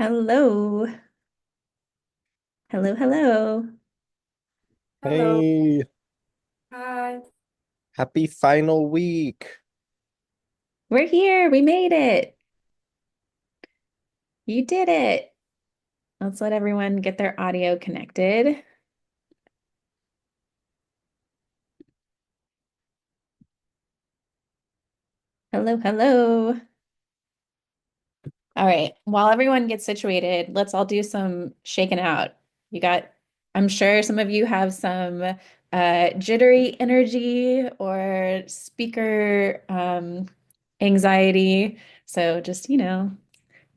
Hello. Hello, hello. Hello. Hey, Hi. happy final week. We're here. We made it. You did it. Let's let everyone get their audio connected. Hello, hello. All right. While everyone gets situated, let's all do some shaking out. I'm sure some of you have some jittery energy or speaker anxiety. So just,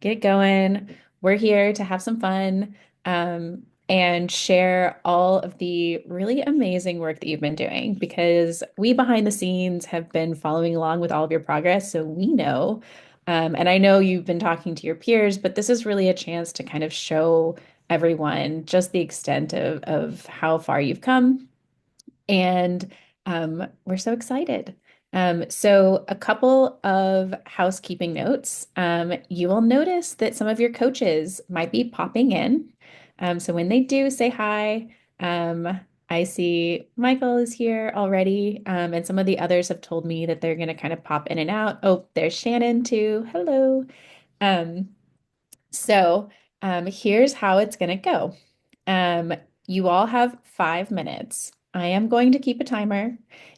get going. We're here to have some fun and share all of the really amazing work that you've been doing because we behind the scenes have been following along with all of your progress. So we know, and I know you've been talking to your peers, but this is really a chance to kind of show everyone just the extent of how far you've come and we're so excited. So, a couple of housekeeping notes. You will notice that some of your coaches might be popping in. So, when they do, say hi. I see Michael is here already, and some of the others have told me that they're going to kind of pop in and out. Oh, there's Shannon too. Hello. Um, so, here's how it's going to go. Um, you all have 5 minutes. I am going to keep a timer.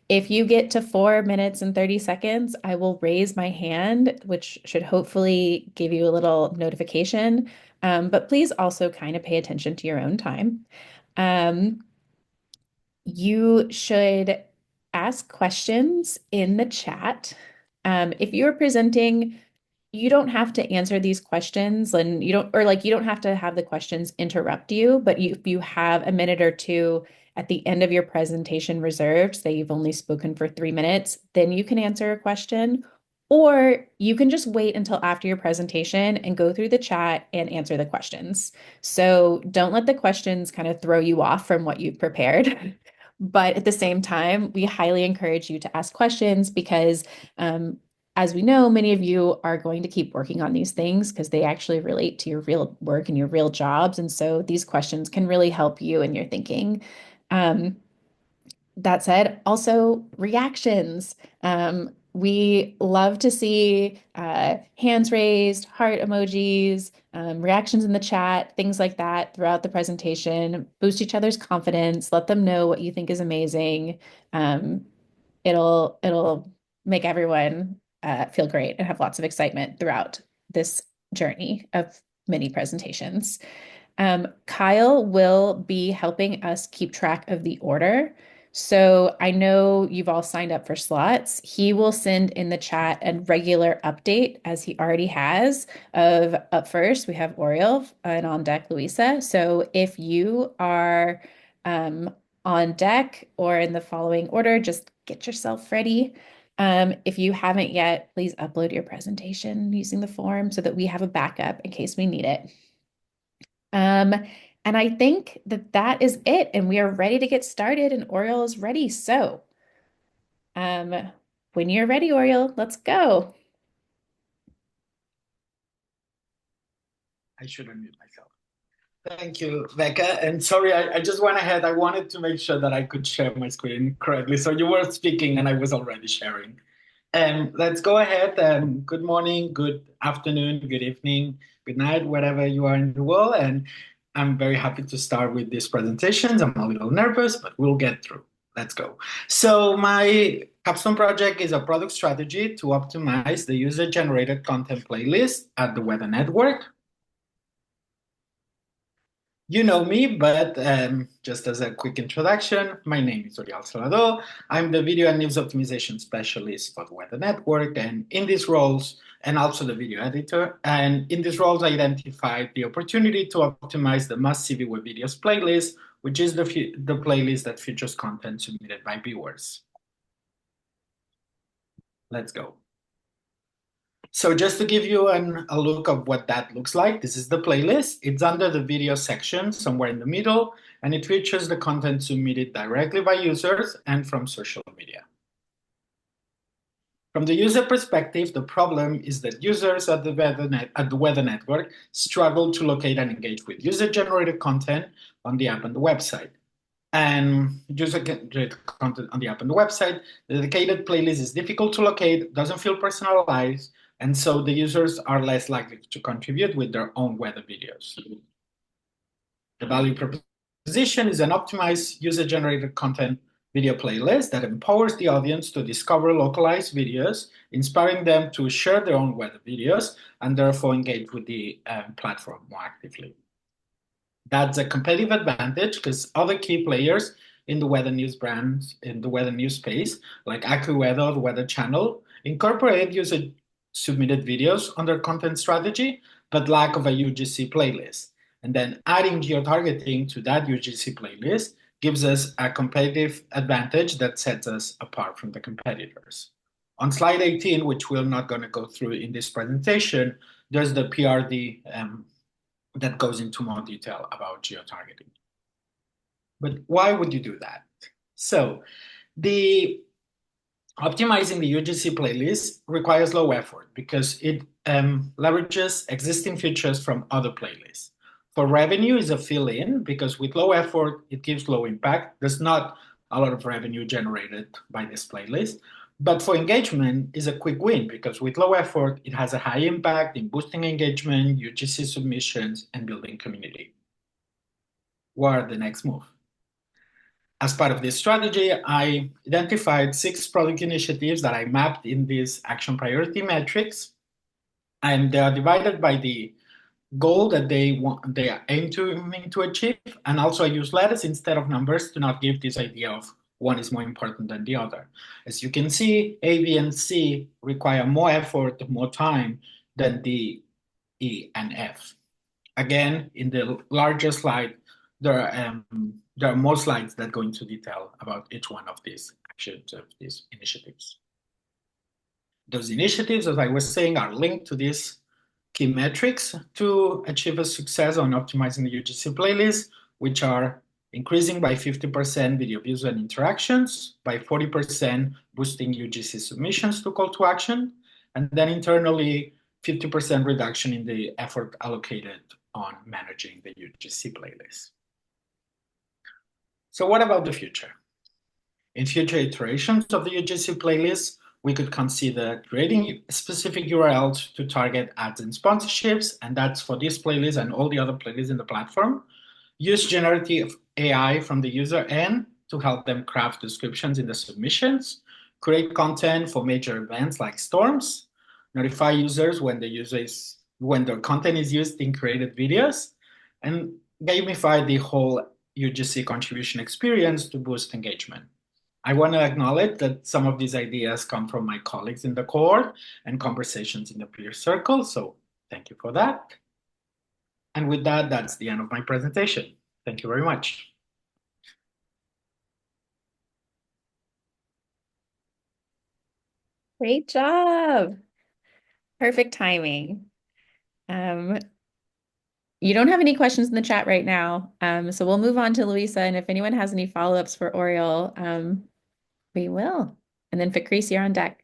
If you get to 4 minutes and 30 seconds, I will raise my hand, which should hopefully give you a little notification. But please also kind of pay attention to your own time. Um, you should ask questions in the chat. If you're presenting, you don't have to answer these questions and you don't have to have the questions interrupt you, but if you have a minute or two at the end of your presentation reserved, say you've only spoken for 3 minutes, then you can answer a question, or you can just wait until after your presentation and go through the chat and answer the questions. So don't let the questions kind of throw you off from what you've prepared. But at the same time, we highly encourage you to ask questions because as we know, many of you are going to keep working on these things because they actually relate to your real work and your real jobs. And so these questions can really help you in your thinking. Um, that said, also reactions. We love to see hands raised, heart emojis, reactions in the chat, things like that throughout the presentation. Boost each other's confidence. Let them know what you think is amazing. Um, it'll make everyone feel great and have lots of excitement throughout this journey of mini presentations. Kyle will be helping us keep track of the order. So I know you've all signed up for slots. He will send in the chat a regular update, as he already has, of up first, we have Oriole and on deck, Louisa. So if you are um, on deck or in the following order, just get yourself ready. If you haven't yet, please upload your presentation using the form so that we have a backup in case we need it. Um, and I think that that is it, and we are ready to get started, and Oriole is ready. So, um, when you're ready, Oriole, let's go. I should unmute myself. Thank you, Becca. And sorry, I just went ahead. I wanted to make sure that I could share my screen correctly. So you were speaking and I was already sharing. Let's go ahead. Good morning, good afternoon, good evening, good night, wherever you are in the world. And I'm very happy to start with these presentations. I'm a little nervous, but we'll get through. Let's go. So my Capstone project is a product strategy to optimize the user-generated content playlist at the Weather Network. You know me, but just as a quick introduction, my name is Oriol Salvador. I'm the video and news optimization specialist for the Weather Network, and in these roles, and also the video editor, and in these roles, I identified the opportunity to optimize the Must See Web Videos playlist, which is the playlist that features content submitted by viewers. Let's go. So just to give you a look of what that looks like, this is the playlist. It's under the video section, somewhere in the middle, and it features the content submitted directly by users and from social media. From the user perspective, the problem is that users at the weather network struggle to locate and engage with user-generated content on the app and the website. And user-generated content on the app and the website, the dedicated playlist is difficult to locate, doesn't feel personalized, and so the users are less likely to contribute with their own weather videos. The value proposition is an optimized user-generated content video playlist that empowers the audience to discover localized videos, inspiring them to share their own weather videos and therefore engage with the platform more actively. That's a competitive advantage because other key players in the weather news brands, in the weather news space, like AccuWeather, the Weather Channel, incorporate user-submitted videos on their content strategy, but lack of a UGC playlist. And then adding geotargeting to that UGC playlist gives us a competitive advantage that sets us apart from the competitors. On slide 18, which we're not going to go through in this presentation, there's the PRD that goes into more detail about geotargeting. But why would you do that? So optimizing the UGC playlist requires low effort because it leverages existing features from other playlists. For revenue is a fill-in because with low effort, it gives low impact. There's not a lot of revenue generated by this playlist. But for engagement is a quick win because with low effort, it has a high impact in boosting engagement, UGC submissions, and building community. What are the next move? As part of this strategy, I identified 6 product initiatives that I mapped in these action priority metrics, and they are divided by the goal that they aim to achieve, and also I use letters instead of numbers to not give this idea of one is more important than the other. As you can see, A, B, and C require more effort, more time than D, E, and F. Again, in the larger slide, there are more slides that go into detail about each one of these actions, of these initiatives. Those initiatives, as I was saying, are linked to these key metrics to achieve a success on optimizing the UGC playlist, which are increasing by 50% video views and interactions, by 40% boosting UGC submissions to call to action, and then internally 50% reduction in the effort allocated on managing the UGC playlist. So what about the future? In future iterations of the UGC playlist, we could consider creating specific URLs to target ads and sponsorships, and that's for this playlist and all the other playlists in the platform. Use generative AI from the user end to help them craft descriptions in the submissions, create content for major events like storms, notify users when their content is used in created videos, and gamify the whole UGC contribution experience to boost engagement. I want to acknowledge that some of these ideas come from my colleagues in the cohort and conversations in the peer circle, so thank you for that. And with that, that's the end of my presentation. Thank you very much. Great job. Perfect timing. You don't have any questions in the chat right now, so we'll move on to Luisa, and if anyone has any follow-ups for Oriol, we will. And then Fabrice, you're on deck.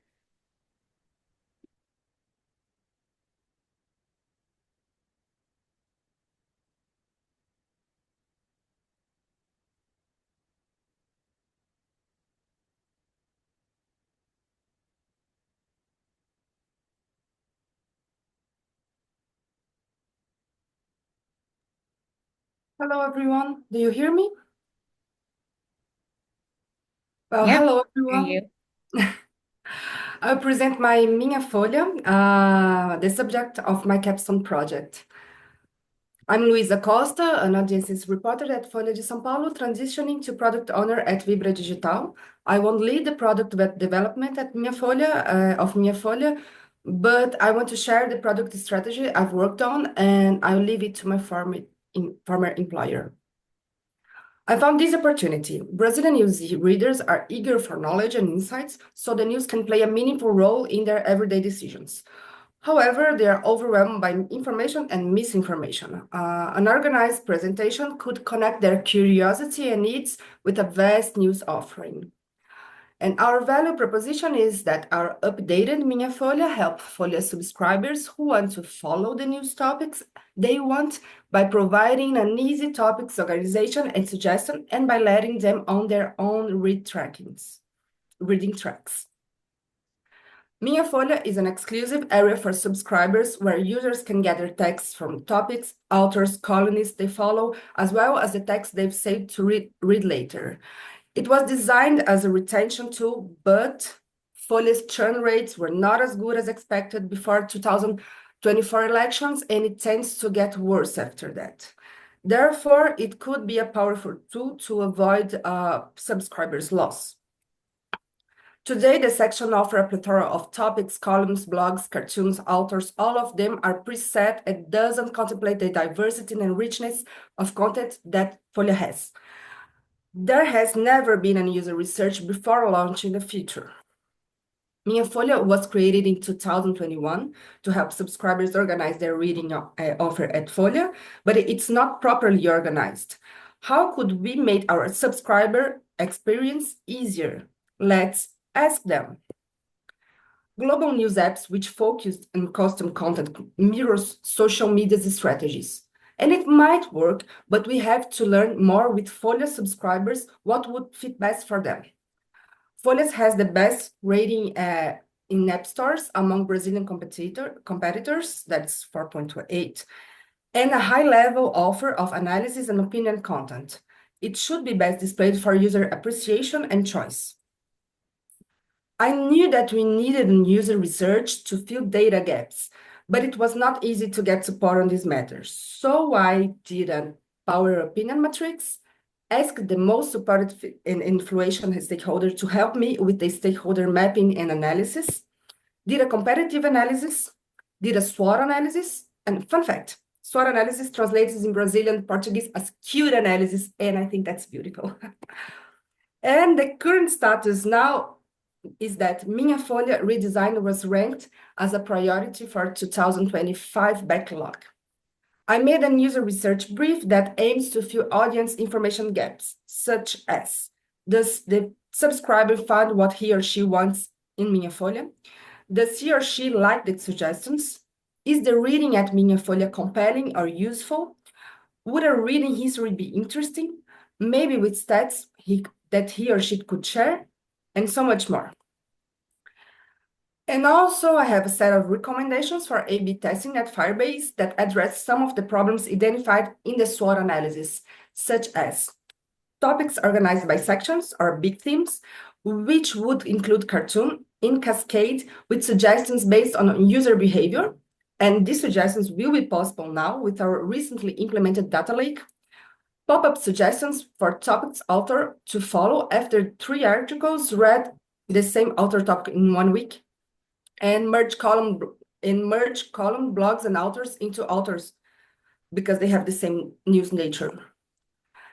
Hello, everyone. Do you hear me? Well, Yeah, hello, hear everyone. you. I'll present my Minha Folha, the subject of my capstone project. I'm Luisa Costa, an audiences reporter at Folha de São Paulo, transitioning to product owner at Vibra Digital. I won't lead the product development at Minha Folha, but I want to share the product strategy I've worked on, and I'll leave it to my former employer. I found this opportunity. Brazilian news readers are eager for knowledge and insights, so the news can play a meaningful role in their everyday decisions. However, they are overwhelmed by information and misinformation. An organized presentation could connect their curiosity and needs with a vast news offering. And our value proposition is that our updated Minha Folha help Folha subscribers who want to follow the news topics they want by providing an easy topics organization and suggestion and by letting them on their own reading tracks. Minha Folha is an exclusive area for subscribers where users can gather texts from topics, authors, columnists they follow, as well as the text they've saved to read later. It was designed as a retention tool, but Folha's churn rates were not as good as expected before 2024 elections, and it tends to get worse after that. Therefore, it could be a powerful tool to avoid subscribers' loss. Today, the section offers a plethora of topics, columns, blogs, cartoons, authors. All of them are preset and doesn't contemplate the diversity and richness of content that Folha has. There has never been any user research before launching the feature. Minha Folha was created in 2021 to help subscribers organize their reading offer at Folha, but it's not properly organized. How could we make our subscriber experience easier? Let's ask them. Global news apps which focus on custom content mirrors social media strategies. And it might work, but we have to learn more with Folha subscribers what would fit best for them. Folha has the best rating in app stores among Brazilian competitors, that's 4.8, and a high-level offer of analysis and opinion content. It should be best displayed for user appreciation and choice. I knew that we needed user research to fill data gaps, but it was not easy to get support on these matters. So I did a power opinion matrix, asked the most supported and influential stakeholder to help me with the stakeholder mapping and analysis, did a competitive analysis, did a SWOT analysis, and fun fact, SWOT analysis translates in Brazilian Portuguese as cute analysis, and I think that's beautiful. And the current status now is that Minha Folha redesign was ranked as a priority for 2025 backlog. I made a user research brief that aims to fill audience information gaps, such as, does the subscriber find what he or she wants in Minha Folha? Does he or she like the suggestions? Is the reading at Minha Folha compelling or useful? Would a reading history be interesting? Maybe with stats that he or she could share? And so much more. And also, I have a set of recommendations for A/B testing at Firebase that address some of the problems identified in the SWOT analysis, such as topics organized by sections or big themes, which would include cartoon in cascade with suggestions based on user behavior. And these suggestions will be possible now with our recently implemented data lake. Pop-up suggestions for topics author to follow after 3 articles read the same author topic in 1 week. And merge column blogs and authors into authors because they have the same news nature.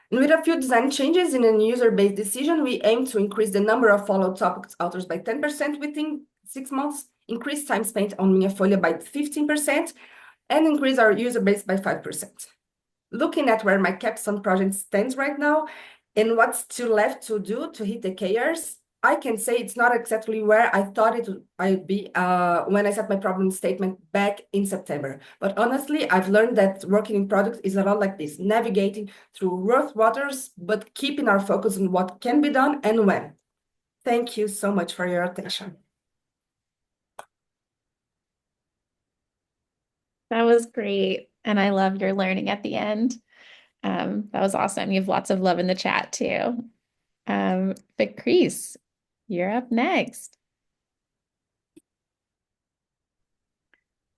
And with a few design changes in a user-based decision, we aim to increase the number of followed topics authors by 10% within 6 months, increase time spent on Minha Folha by 15%, and increase our user base by 5%. Looking at where my Capstone project stands right now and what's still left to do to hit the KRs, I can say it's not exactly where I thought I'd be when I set my problem statement back in September. But honestly, I've learned that working in product is a lot like this, navigating through rough waters, but keeping our focus on what can be done and when. Thank you so much for your attention. That was great. And I love your learning at the end. That was awesome. You have lots of love in the chat too. But Chris, you're up next.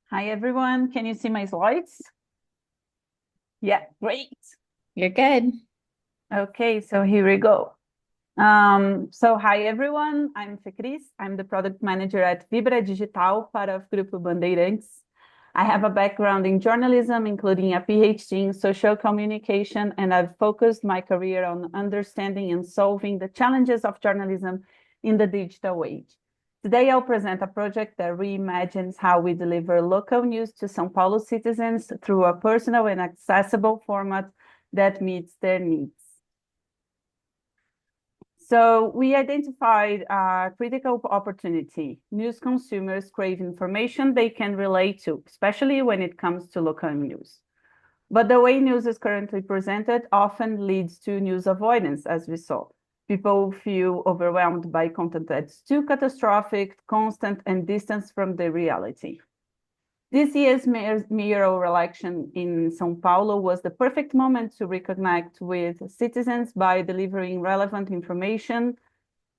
Hi, everyone. Can you see my slides? Yeah, great. You're good. Okay, so here we go. So hi, everyone. I'm Cris. I'm the product manager at Vibra Digital, part of Grupo Bandeirantes. I have a background in journalism, including a PhD in social communication, and I've focused my career on understanding and solving the challenges of journalism in the digital age. Today, I'll present a project that reimagines how we deliver local news to São Paulo citizens through a personal and accessible format that meets their needs. So we identified a critical opportunity. News consumers crave information they can relate to, especially when it comes to local news. But the way news is currently presented often leads to news avoidance, as we saw. People feel overwhelmed by content that's too catastrophic, constant, and distant from the reality. This year's mayoral election in São Paulo was the perfect moment to reconnect with citizens by delivering relevant information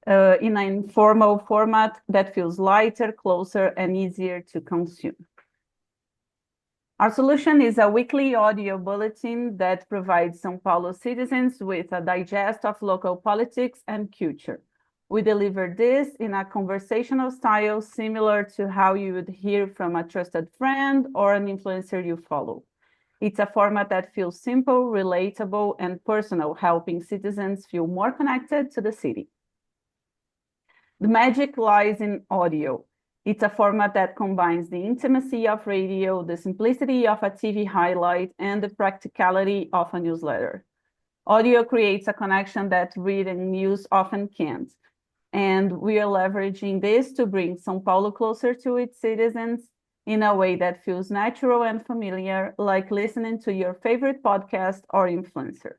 in an informal format that feels lighter, closer, and easier to consume. Our solution is a weekly audio bulletin that provides São Paulo citizens with a digest of local politics and culture. We deliver this in a conversational style similar to how you would hear from a trusted friend or an influencer you follow. It's a format that feels simple, relatable, and personal, helping citizens feel more connected to the city. The magic lies in audio. It's a format that combines the intimacy of radio, the simplicity of a TV highlight, and the practicality of a newsletter. Audio creates a connection that reading news often can't. And we are leveraging this to bring São Paulo closer to its citizens in a way that feels natural and familiar, like listening to your favorite podcast or influencer.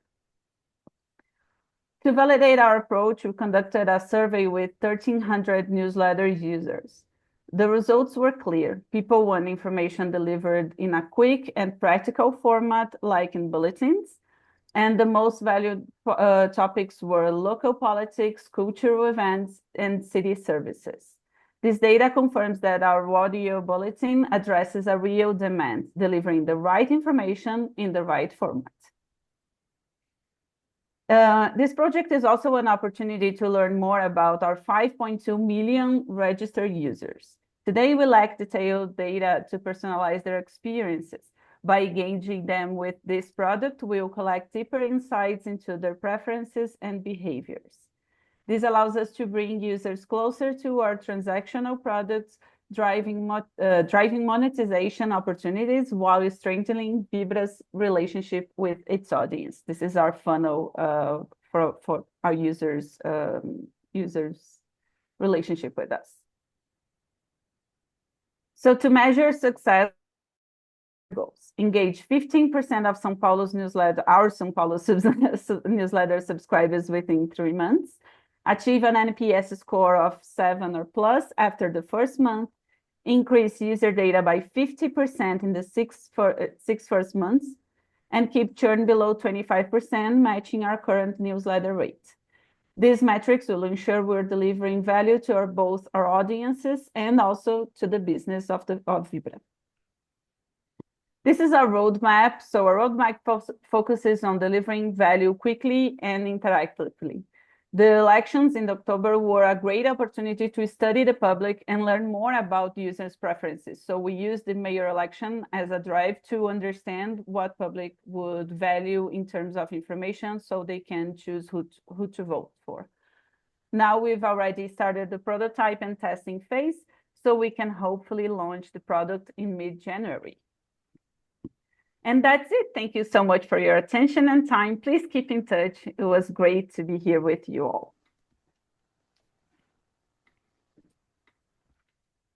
To validate our approach, we conducted a survey with 1,300 newsletter users. The results were clear. People want information delivered in a quick and practical format, like in bulletins. And the most valued topics were local politics, cultural events, and city services. This data confirms that our audio bulletin addresses a real demand, delivering the right information in the right format. This project is also an opportunity to learn more about our 5.2 million registered users. Today, we lack detailed data to personalize their experiences. By engaging them with this product, we'll collect deeper insights into their preferences and behaviors. This allows us to bring users closer to our transactional products, driving monetization opportunities while strengthening Vibra's relationship with its audience. This is our funnel for our users' relationship with us. So to measure success, goals. Engage 15% of São Paulo's newsletter, our São Paulo newsletter subscribers within 3 months. Achieve an NPS score of 7 or plus after the first month. Increase user data by 50% in the six first months. And keep churn below 25%, matching our current newsletter rate. These metrics will ensure we're delivering value to both our audiences and also to the business of Vibra. This is our roadmap. So our roadmap focuses on delivering value quickly and interactively. The elections in October were a great opportunity to study the public and learn more about users' preferences. So we used the mayor election as a drive to understand what public would value in terms of information so they can choose who to vote for. Now we've already started the prototype and testing phase, so we can hopefully launch the product in mid-January. And that's it. Thank you so much for your attention and time. Please keep in touch. It was great to be here with you all.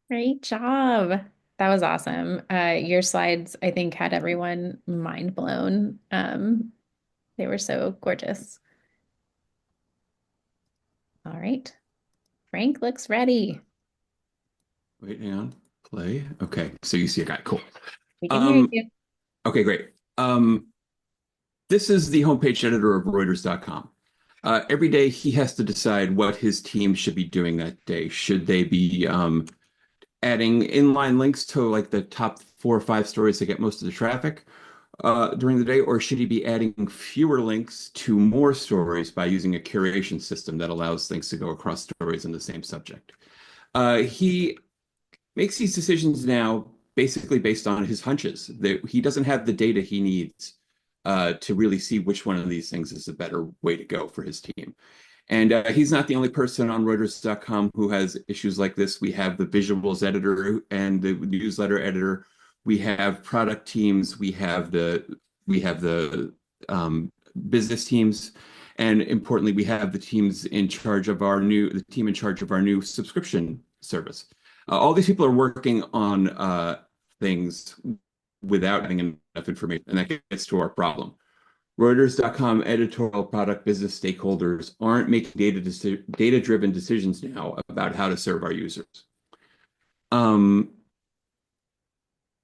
Great job. That was awesome. Your slides, I think, had everyone mind blown. They were so gorgeous. All right. Frank looks ready. Wait, hang on. Play. Okay, so you see a guy. Cool. We can hear you. Okay, great. This is the homepage editor of Reuters.com. Every day he has to decide what his team should be doing that day. Should they be adding inline links to like the top 4 or 5 stories that get most of the traffic during the day, or should he be adding fewer links to more stories by using a curation system that allows things to go across stories in the same subject? He makes these decisions now basically based on his hunches. He doesn't have the data he needs to really see which one of these things is the better way to go for his team. And he's not the only person on Reuters.com who has issues like this. We have the visuals editor and the newsletter editor. We have product teams. We have the business teams. And importantly, we have the team in charge of our new subscription service. All these people are working on things without having enough information, and that gets to our problem. Reuters.com editorial product business stakeholders aren't making data-driven decisions now about how to serve our users.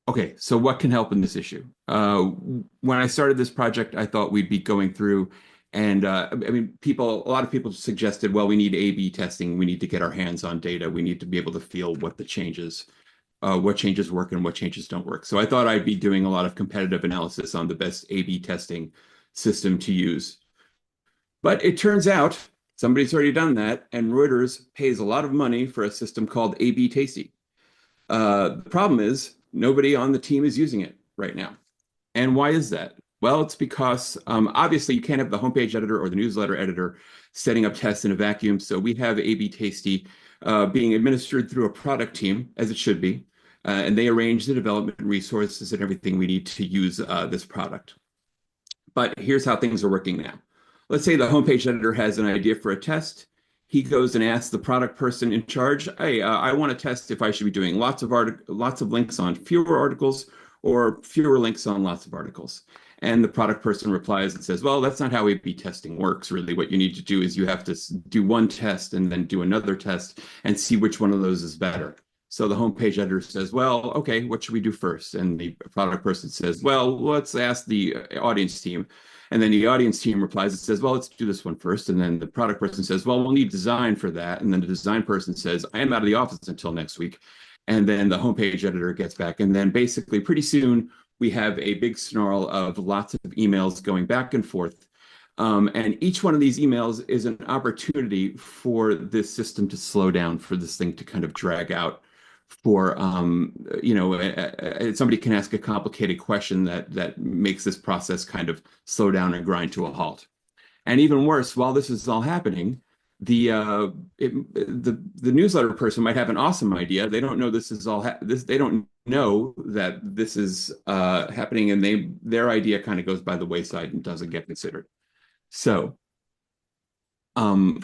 Okay, so what can help in this issue? When I started this project, I thought we'd be going through and I mean, a lot of people suggested, well, we need A/B testing. We need to get our hands on data. We need to be able to feel what changes work and what changes don't work. So I thought I'd be doing a lot of competitive analysis on the best A/B testing system to use. But it turns out somebody's already done that, and Reuters pays a lot of money for a system called A/B Tasty. The problem is nobody on the team is using it right now. And why is that? Well, it's because obviously you can't have the homepage editor or the newsletter editor setting up tests in a vacuum. So we have A/B Tasty being administered through a product team, as it should be. And they arrange the development resources and everything we need to use this product. But here's how things are working now. Let's say the homepage editor has an idea for a test. He goes and asks the product person in charge, hey, I want to test if I should be doing lots of links on fewer articles or fewer links on lots of articles. And the product person replies and says, well, that's not how A/B testing works. Really, what you need to do is you have to do one test and then do another test and see which one of those is better. So the homepage editor says, well, okay, what should we do first? And the product person says, well, let's ask the audience team. And then the audience team replies and says, well, let's do this one first. And then the product person says, well, we'll need design for that. And then the design person says, I am out of the office until next week. And then the homepage editor gets back. And then basically pretty soon we have a big snarl of lots of emails going back and forth. And each one of these emails is an opportunity for this system to slow down, for this thing to kind of drag out. For somebody can ask a complicated question that makes this process kind of slow down and grind to a halt. And even worse, while this is all happening, the newsletter person might have an awesome idea. They don't know this is all they don't know that this is happening, and their idea kind of goes by the wayside and doesn't get considered. So, how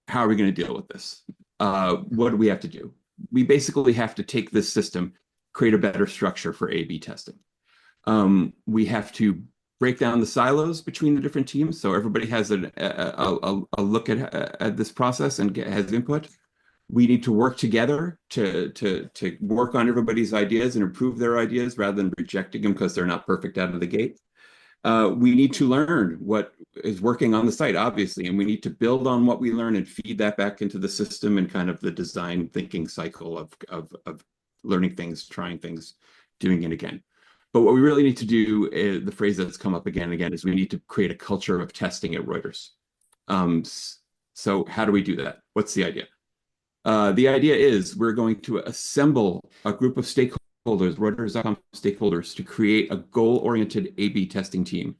are we going to deal with this? What do we have to do? We basically have to take this system, create a better structure for A/B testing. We have to break down the silos between the different teams, so everybody has a look at this process and has input. We need to work together to work on everybody's ideas and improve their ideas rather than rejecting them because they're not perfect out of the gate. We need to learn what is working on the site, obviously, and we need to build on what we learn and feed that back into the system and kind of the design thinking cycle of learning things, trying things, doing it again. But what we really need to do, is, the phrase that's come up again and again, is we need to create a culture of testing at Reuters. So how do we do that? What's the idea? The idea is we're going to assemble a group of stakeholders, Reuters.com stakeholders, to create a goal-oriented A/B testing team.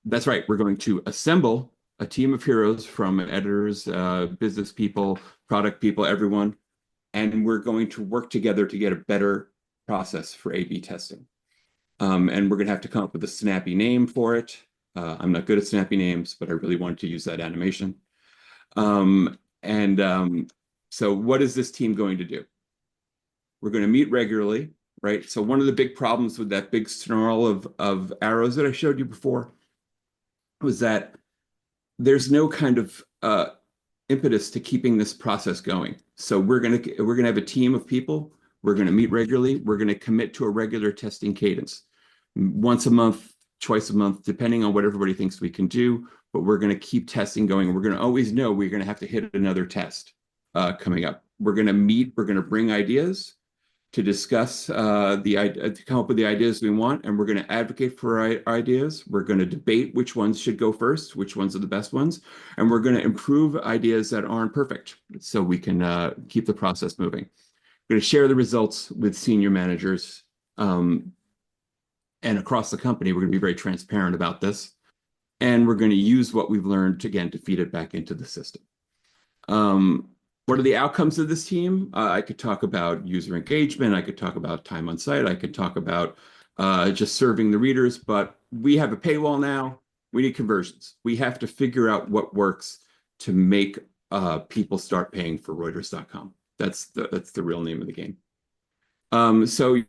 That's right, we're going to assemble a team of heroes from editors, business people, product people, everyone, and we're going to work together to get a better process for A/B testing. And we're going to have to come up with a snappy name for it. I'm not good at snappy names, but I really wanted to use that animation. So what is this team going to do? We're going to meet regularly, right? So one of the big problems with that big snarl of arrows that I showed you before was that there's no kind of impetus to keeping this process going. So we're gonna have a team of people. We're going to meet regularly. We're going to commit to a regular testing cadence, once a month, twice a month, depending on what everybody thinks we can do. But we're going to keep testing going. We're going to always know we're going to have to hit another test coming up. We're going to meet. We're going to bring ideas to discuss to come up with the ideas we want, and we're going to advocate for our ideas. We're going to debate which ones should go first, which ones are the best ones, and we're going to improve ideas that aren't perfect so we can keep the process moving. We're going to share the results with senior managers, and across the company. We're going to be very transparent about this, and we're going to use what we've learned to feed it back into the system. What are the outcomes of this team? I could talk about user engagement. I could talk about time on site. I could talk about just serving the readers, but we have a paywall now. We need conversions. We have to figure out what works to make people start paying for Reuters.com. That's the real name of the game. So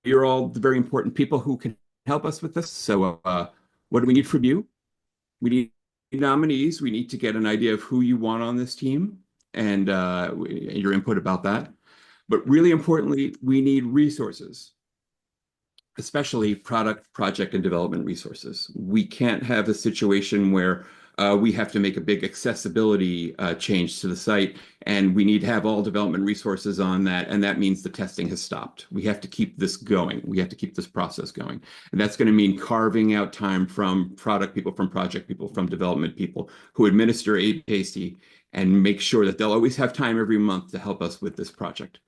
you're all the very important people who can help us with this. So what do we need from you? We need nominees. We need to get an idea of who you want on this team and your input about that. But really importantly, we need resources, especially product, project, and development resources. We can't have a situation where we have to make a big accessibility change to the site, and we need to have all development resources on that, and that means the testing has stopped. We have to keep this going. We have to keep this process going. And that's going to mean carving out time from product people, from project people, from development people who administer APASty and make sure that they'll always have time every month to help us with this project.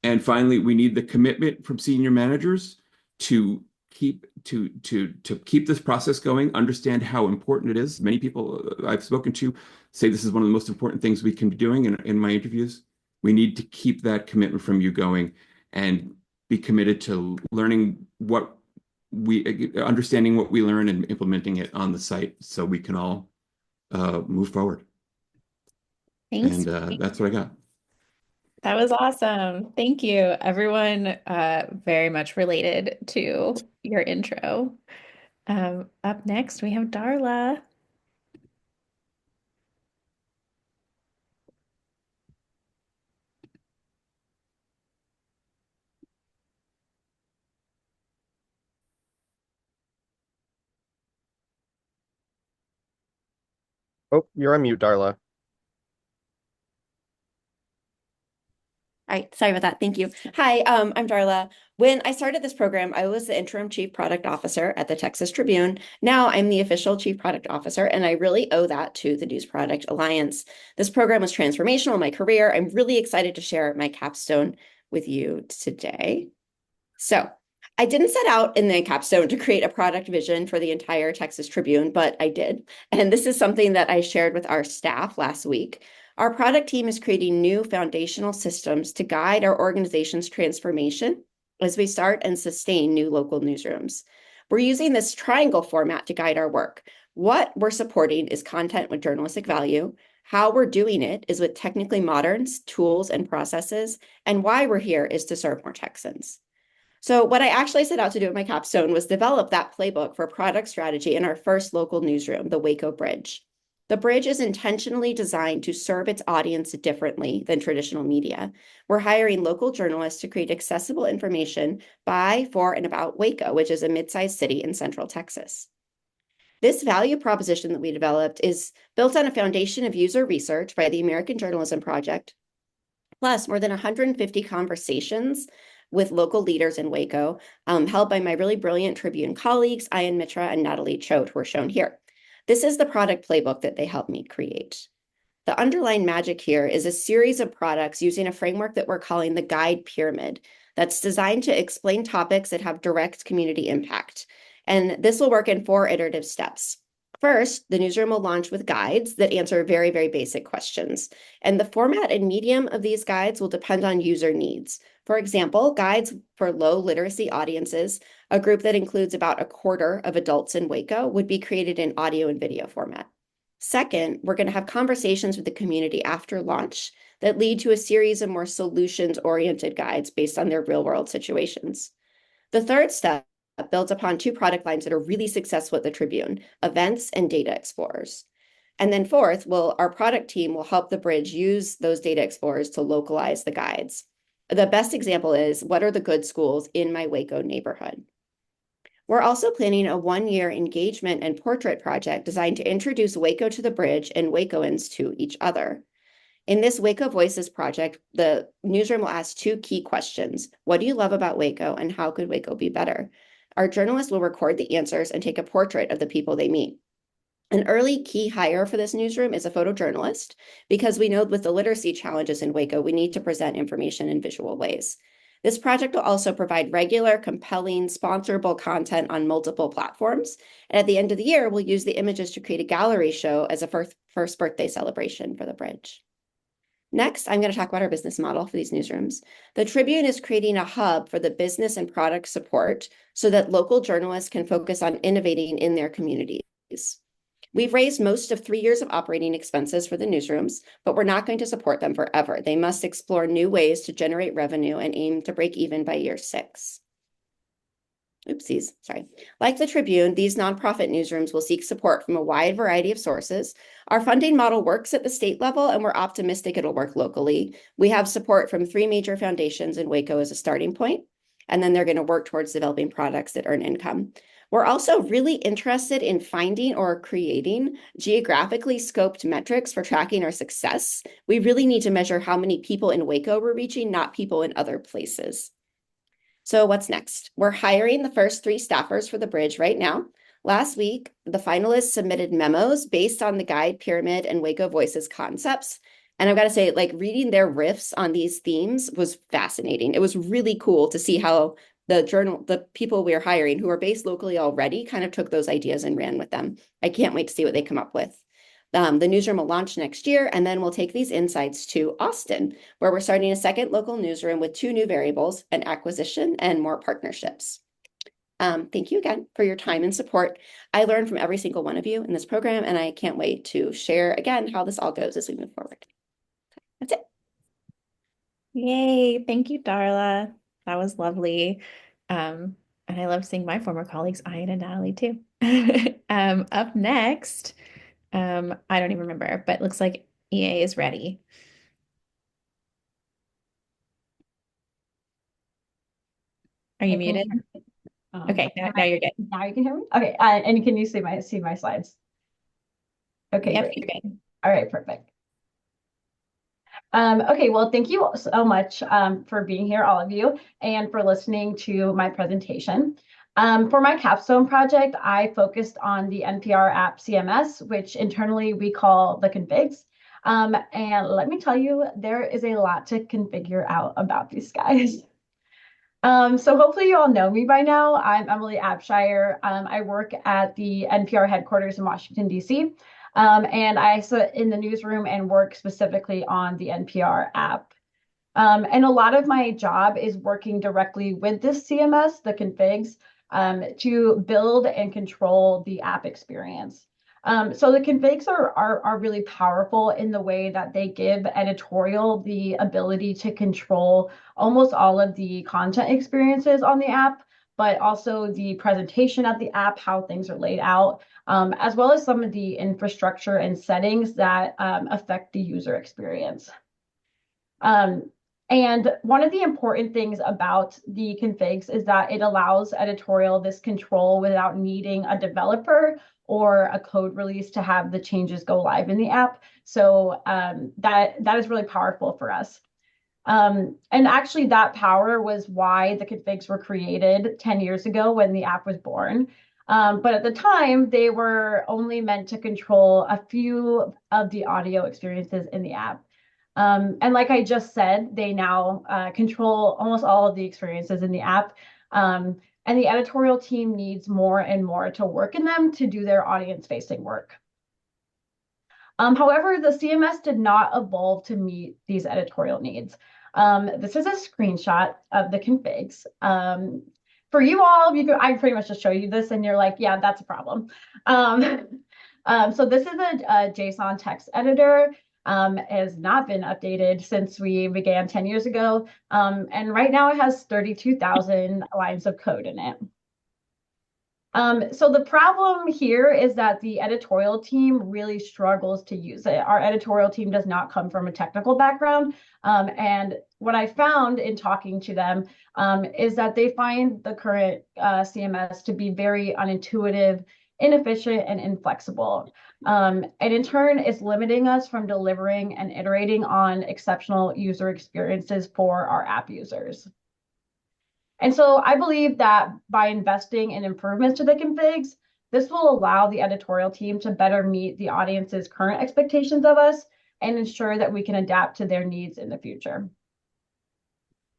And finally, we need the commitment from senior managers to keep this process going, understand how important it is. Many people I've spoken to say this is one of the most important things we can be doing in my interviews. We need to keep that commitment from you going and be committed to learning understanding what we learn and implementing it on the site so we can all move forward. Thanks. And that's what I got. That was awesome. Thank you. Everyone very much related to your intro. Up next, we have Darla. Oh, you're on mute, Darla. All right, sorry about that. Thank you. Hi, I'm Darla. When I started this program, I was the interim chief product officer at the Texas Tribune. Now I'm the official chief product officer, and I really owe that to the News Product Alliance. This program was transformational in my career. I'm really excited to share my capstone with you today. So I didn't set out in the capstone to create a product vision for the entire Texas Tribune, but I did. And this is something that I shared with our staff last week. Our product team is creating new foundational systems to guide our organization's transformation as we start and sustain new local newsrooms. We're using this triangle format to guide our work. What we're supporting is content with journalistic value. How we're doing it is with technically modern tools and processes. And why we're here is to serve more Texans. So what I actually set out to do with my capstone was develop that playbook for product strategy in our first local newsroom, the Waco Bridge. The Bridge is intentionally designed to serve its audience differently than traditional media. We're hiring local journalists to create accessible information by, for, and about Waco, which is a mid-sized city in Central Texas. This value proposition that we developed is built on a foundation of user research by the American Journalism Project, plus more than 150 conversations with local leaders in Waco, held by my really brilliant Tribune colleagues, Ayan Mitra and Natalie Choate, who are shown here. This is the product playbook that they helped me create. The underlying magic here is a series of products using a framework that we're calling the Guide Pyramid that's designed to explain topics that have direct community impact. And this will work in 4 iterative steps. First, the newsroom will launch with guides that answer very, very basic questions. And the format and medium of these guides will depend on user needs. For example, guides for low literacy audiences, a group that includes about 1/4 of adults in Waco, would be created in audio and video format. Second, we're going to have conversations with the community after launch that lead to a series of more solutions-oriented guides based on their real-world situations. The third step builds upon 2 product lines that are really successful at the Tribune, events and data explorers. And then fourth, our product team will help the Bridge use those data explorers to localize the guides. The best example is, what are the good schools in my Waco neighborhood? We're also planning a 1-year engagement and portrait project designed to introduce Waco to the Bridge and Wacoans to each other. In this Waco Voices project, the newsroom will ask 2 key questions. What do you love about Waco, and how could Waco be better? Our journalists will record the answers and take a portrait of the people they meet. An early key hire for this newsroom is a photojournalist, because we know with the literacy challenges in Waco, we need to present information in visual ways. This project will also provide regular, compelling, sponsorable content on multiple platforms. And at the end of the year, we'll use the images to create a gallery show as a first birthday celebration for the Bridge. Next, I'm going to talk about our business model for these newsrooms. The Tribune is creating a hub for the business and product support so that local journalists can focus on innovating in their communities. We've raised most of 3 years of operating expenses for the newsrooms, but we're not going to support them forever. They must explore new ways to generate revenue and aim to break even by year 6. Oopsies, sorry. Like the Tribune, these nonprofit newsrooms will seek support from a wide variety of sources. Our funding model works at the state level, and we're optimistic it'll work locally. We have support from 3 major foundations in Waco as a starting point, and then they're going to work towards developing products that earn income. We're also really interested in finding or creating geographically scoped metrics for tracking our success. We really need to measure how many people in Waco we're reaching, not people in other places. So what's next? We're hiring the first 3 staffers for the bridge right now. Last week, the finalists submitted memos based on the guide, pyramid, and Waco Voices concepts. And I've got to say, like, reading their riffs on these themes was fascinating. It was really cool to see how the people we are hiring who are based locally already kind of took those ideas and ran with them. I can't wait to see what they come up with. The newsroom will launch next year, and then we'll take these insights to Austin, where we're starting a second local newsroom with 2 new variables, an acquisition and more partnerships. Thank you again for your time and support. I learned from every single one of you in this program, and I can't wait to share again how this all goes as we move forward. That's it. Yay. Thank you, Darla. That was lovely. And I love seeing my former colleagues, Ian and Natalie, too. Up next, I don't even remember, but it looks like EA is ready. Are you muted? Okay, now you're good. Now you can hear me? Okay, and can you see my slides? Okay, Yep, great. you're good. All right, perfect. Okay, well, thank you so much for being here, all of you, and for listening to my presentation. For my capstone project, I focused on the NPR app CMS, which internally we call the configs. And let me tell you, there is a lot to configure out about these guys. So hopefully you all know me by now. I'm Emily Abshire. I work at the NPR headquarters in Washington, D.C. And I sit in the newsroom and work specifically on the NPR app. And a lot of my job is working directly with this CMS, the configs, to build and control the app experience. So the configs are really powerful in the way that they give editorial the ability to control almost all of the content experiences on the app, but also the presentation of the app, how things are laid out, as well as some of the infrastructure and settings that affect the user experience. And one of the important things about the configs is that it allows editorial this control without needing a developer or a code release to have the changes go live in the app. So that is really powerful for us. And actually that power was why the configs were created 10 years ago when the app was born. But at the time, they were only meant to control a few of the audio experiences in the app. And like I just said, they now control almost all of the experiences in the app. And the editorial team needs more and more to work in them to do their audience-facing work. However, the CMS did not evolve to meet these editorial needs. This is a screenshot of the configs. For you all, I pretty much just show you this and you're like, yeah, that's a problem. So this is a JSON text editor. Has not been updated since we began 10 years ago. And right now it has 32,000 lines of code in it. So the problem here is that the editorial team really struggles to use it. Our editorial team does not come from a technical background. And what I found in talking to them is that they find the current CMS to be very unintuitive, inefficient, and inflexible. And in turn, it's limiting us from delivering and iterating on exceptional user experiences for our app users. And so I believe that by investing in improvements to the configs, this will allow the editorial team to better meet the audience's current expectations of us and ensure that we can adapt to their needs in the future.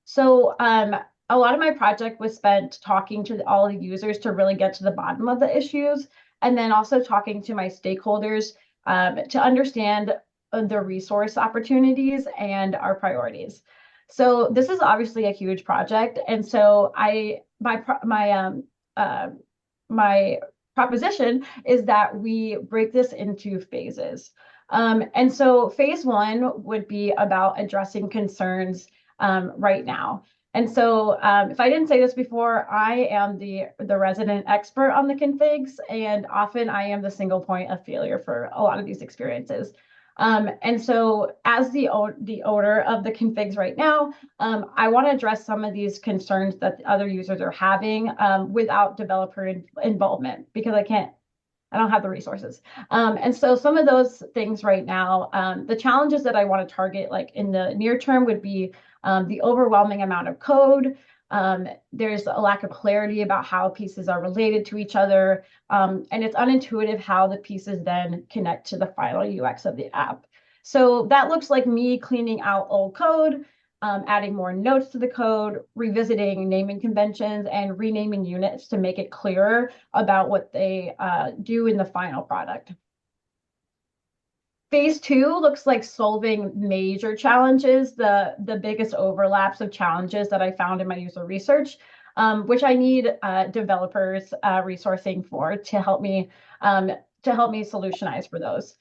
So a lot of my project was spent talking to all the users to really get to the bottom of the issues, and then also talking to my stakeholders to understand the resource opportunities and our priorities. So this is obviously a huge project, and so my proposition is that we break this into phases. And so phase one would be about addressing concerns right now. And so if I didn't say this before, I am the resident expert on the configs, and often I am the single point of failure for a lot of these experiences. And so as the owner of the configs right now, I want to address some of these concerns that other users are having without developer involvement, because I don't have the resources. And so some of those things right now, the challenges that I want to target, like in the near term, would be the overwhelming amount of code. There's a lack of clarity about how pieces are related to each other. And it's unintuitive how the pieces then connect to the final UX of the app. So that looks like me cleaning out old code, adding more notes to the code, revisiting naming conventions, and renaming units to make it clearer about what they do in the final product. Phase two looks like solving major challenges, the biggest overlaps of challenges that I found in my user research, which I need developers resourcing for to help me solutionize for those.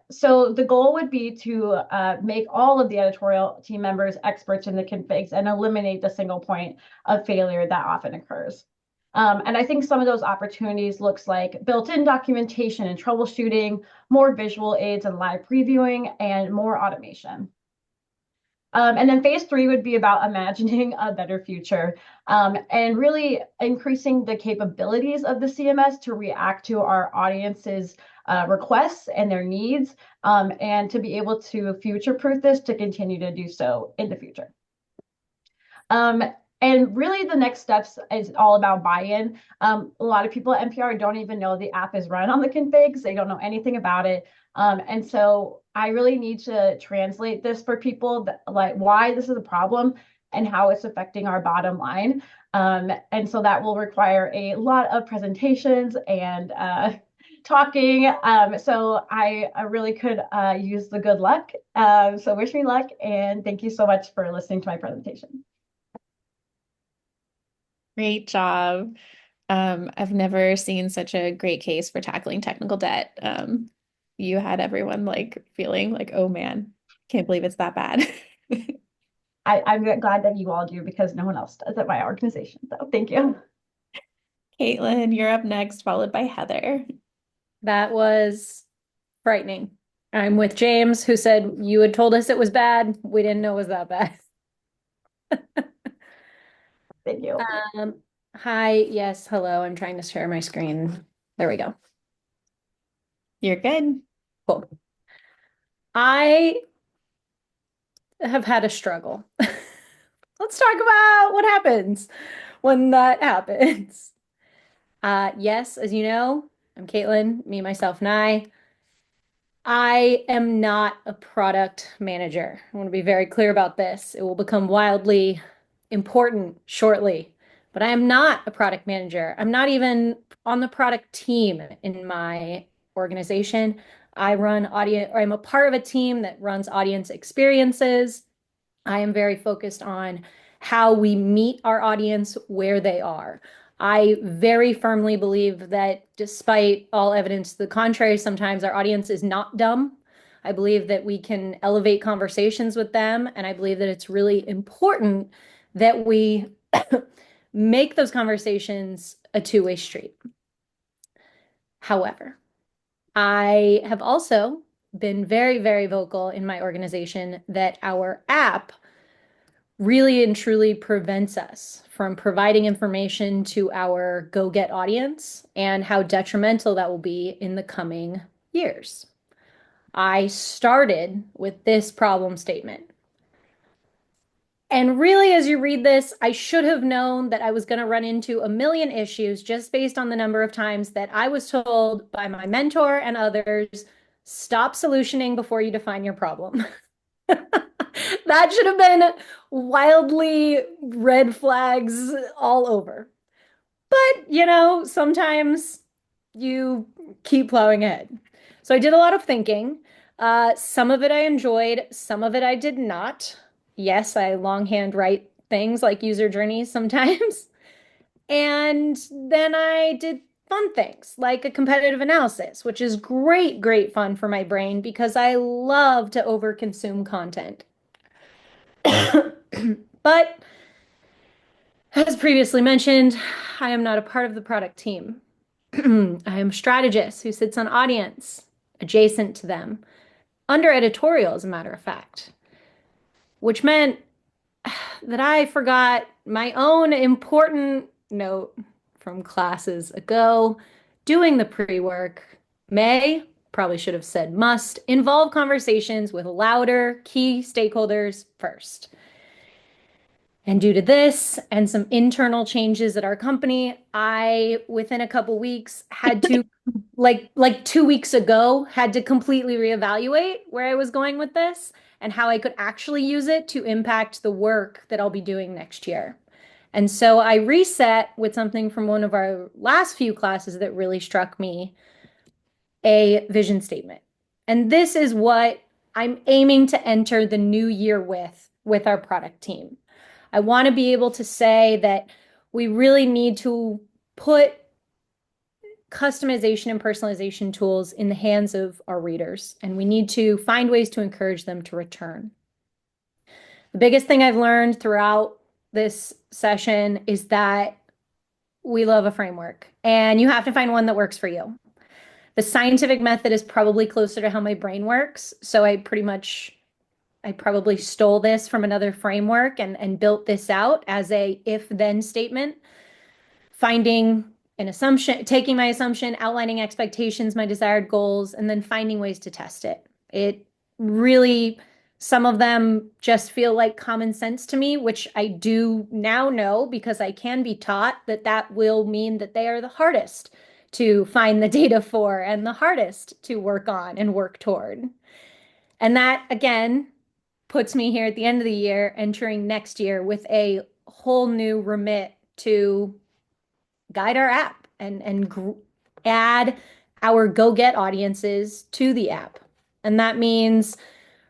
So the goal would be to make all of the editorial team members experts in the configs and eliminate the single point of failure that often occurs. And I think some of those opportunities looks like built-in documentation and troubleshooting, more visual aids and live previewing, and more automation. And then phase three would be about imagining a better future and really increasing the capabilities of the CMS to react to our audience's requests and their needs, and to be able to future-proof this to continue to do so in the future. And really the next steps is all about buy-in. A lot of people at NPR don't even know the app is run on the configs. They don't know anything about it. And so I really need to translate this for people, like why this is a problem and how it's affecting our bottom line. And so that will require a lot of presentations and talking. So I really could use the good luck. So wish me luck, and thank you so much for listening to my presentation. Great job. I've never seen such a great case for tackling technical debt. You had everyone like feeling like, oh man, can't believe it's that bad. I'm glad that you all do, because no one else does at my organization. So thank you. Caitlin, you're up next, followed by Heather. That was frightening. I'm with James, who said you had told us it was bad. We didn't know it was that bad. Thank you. Hi, yes, hello. I'm trying to share my screen. There we go. You're good. Cool. I have had a struggle. Let's talk about what happens when that happens. Yes, as you know, I'm Caitlin, me, myself, and I am not a product manager. I want to be very clear about this. It will become wildly important shortly, but I am not a product manager. I'm not even on the product team in my organization. I run audience, or I'm a part of a team that runs audience experiences. I am very focused on how we meet our audience where they are. I very firmly believe that despite all evidence to the contrary, sometimes our audience is not dumb. I believe that we can elevate conversations with them, and I believe that it's really important that we make those conversations a two-way street. However, I have also been very, very vocal in my organization that our app really and truly prevents us from providing information to our go-get audience, and how detrimental that will be in the coming years. I started with this problem statement. And really, as you read this, I should have known that I was going to run into a million issues just based on the number of times that I was told by my mentor and others, stop solutioning before you define your problem. That should have been wildly red flags all over. But, you know, sometimes you keep plowing ahead. So I did a lot of thinking. Some of it I enjoyed, some of it I did not. Yes, I longhand write things like user journeys sometimes. And then I did fun things like a competitive analysis, which is great, great fun for my brain because I love to overconsume content. But as previously mentioned, I am not a part of the product team. I am a strategist who sits on audience adjacent to them, under editorial, as a matter of fact, which meant that I forgot my own important note from classes ago. Doing the pre-work may, probably should have said must, involve conversations with louder key stakeholders first. And due to this and some internal changes at our company, I, within a couple weeks, had to, like 2 weeks ago, had to completely reevaluate where I was going with this and how I could actually use it to impact the work that I'll be doing next year. And so I reset with something from one of our last few classes that really struck me, a vision statement. And this is what I'm aiming to enter the new year with our product team. I want to be able to say that we really need to put customization and personalization tools in the hands of our readers, and we need to find ways to encourage them to return. The biggest thing I've learned throughout this session is that we love a framework, and you have to find one that works for you. The scientific method is probably closer to how my brain works, so I probably stole this from another framework and built this out as a if-then statement, finding an assumption, taking my assumption, outlining expectations, my desired goals, and then finding ways to test it. It really, some of them just feel like common sense to me, which I do now know because I can be taught that that will mean that they are the hardest to find the data for and the hardest to work on and work toward. And that, again, puts me here at the end of the year, entering next year with a whole new remit to guide our app and add our go-get audiences to the app. And that means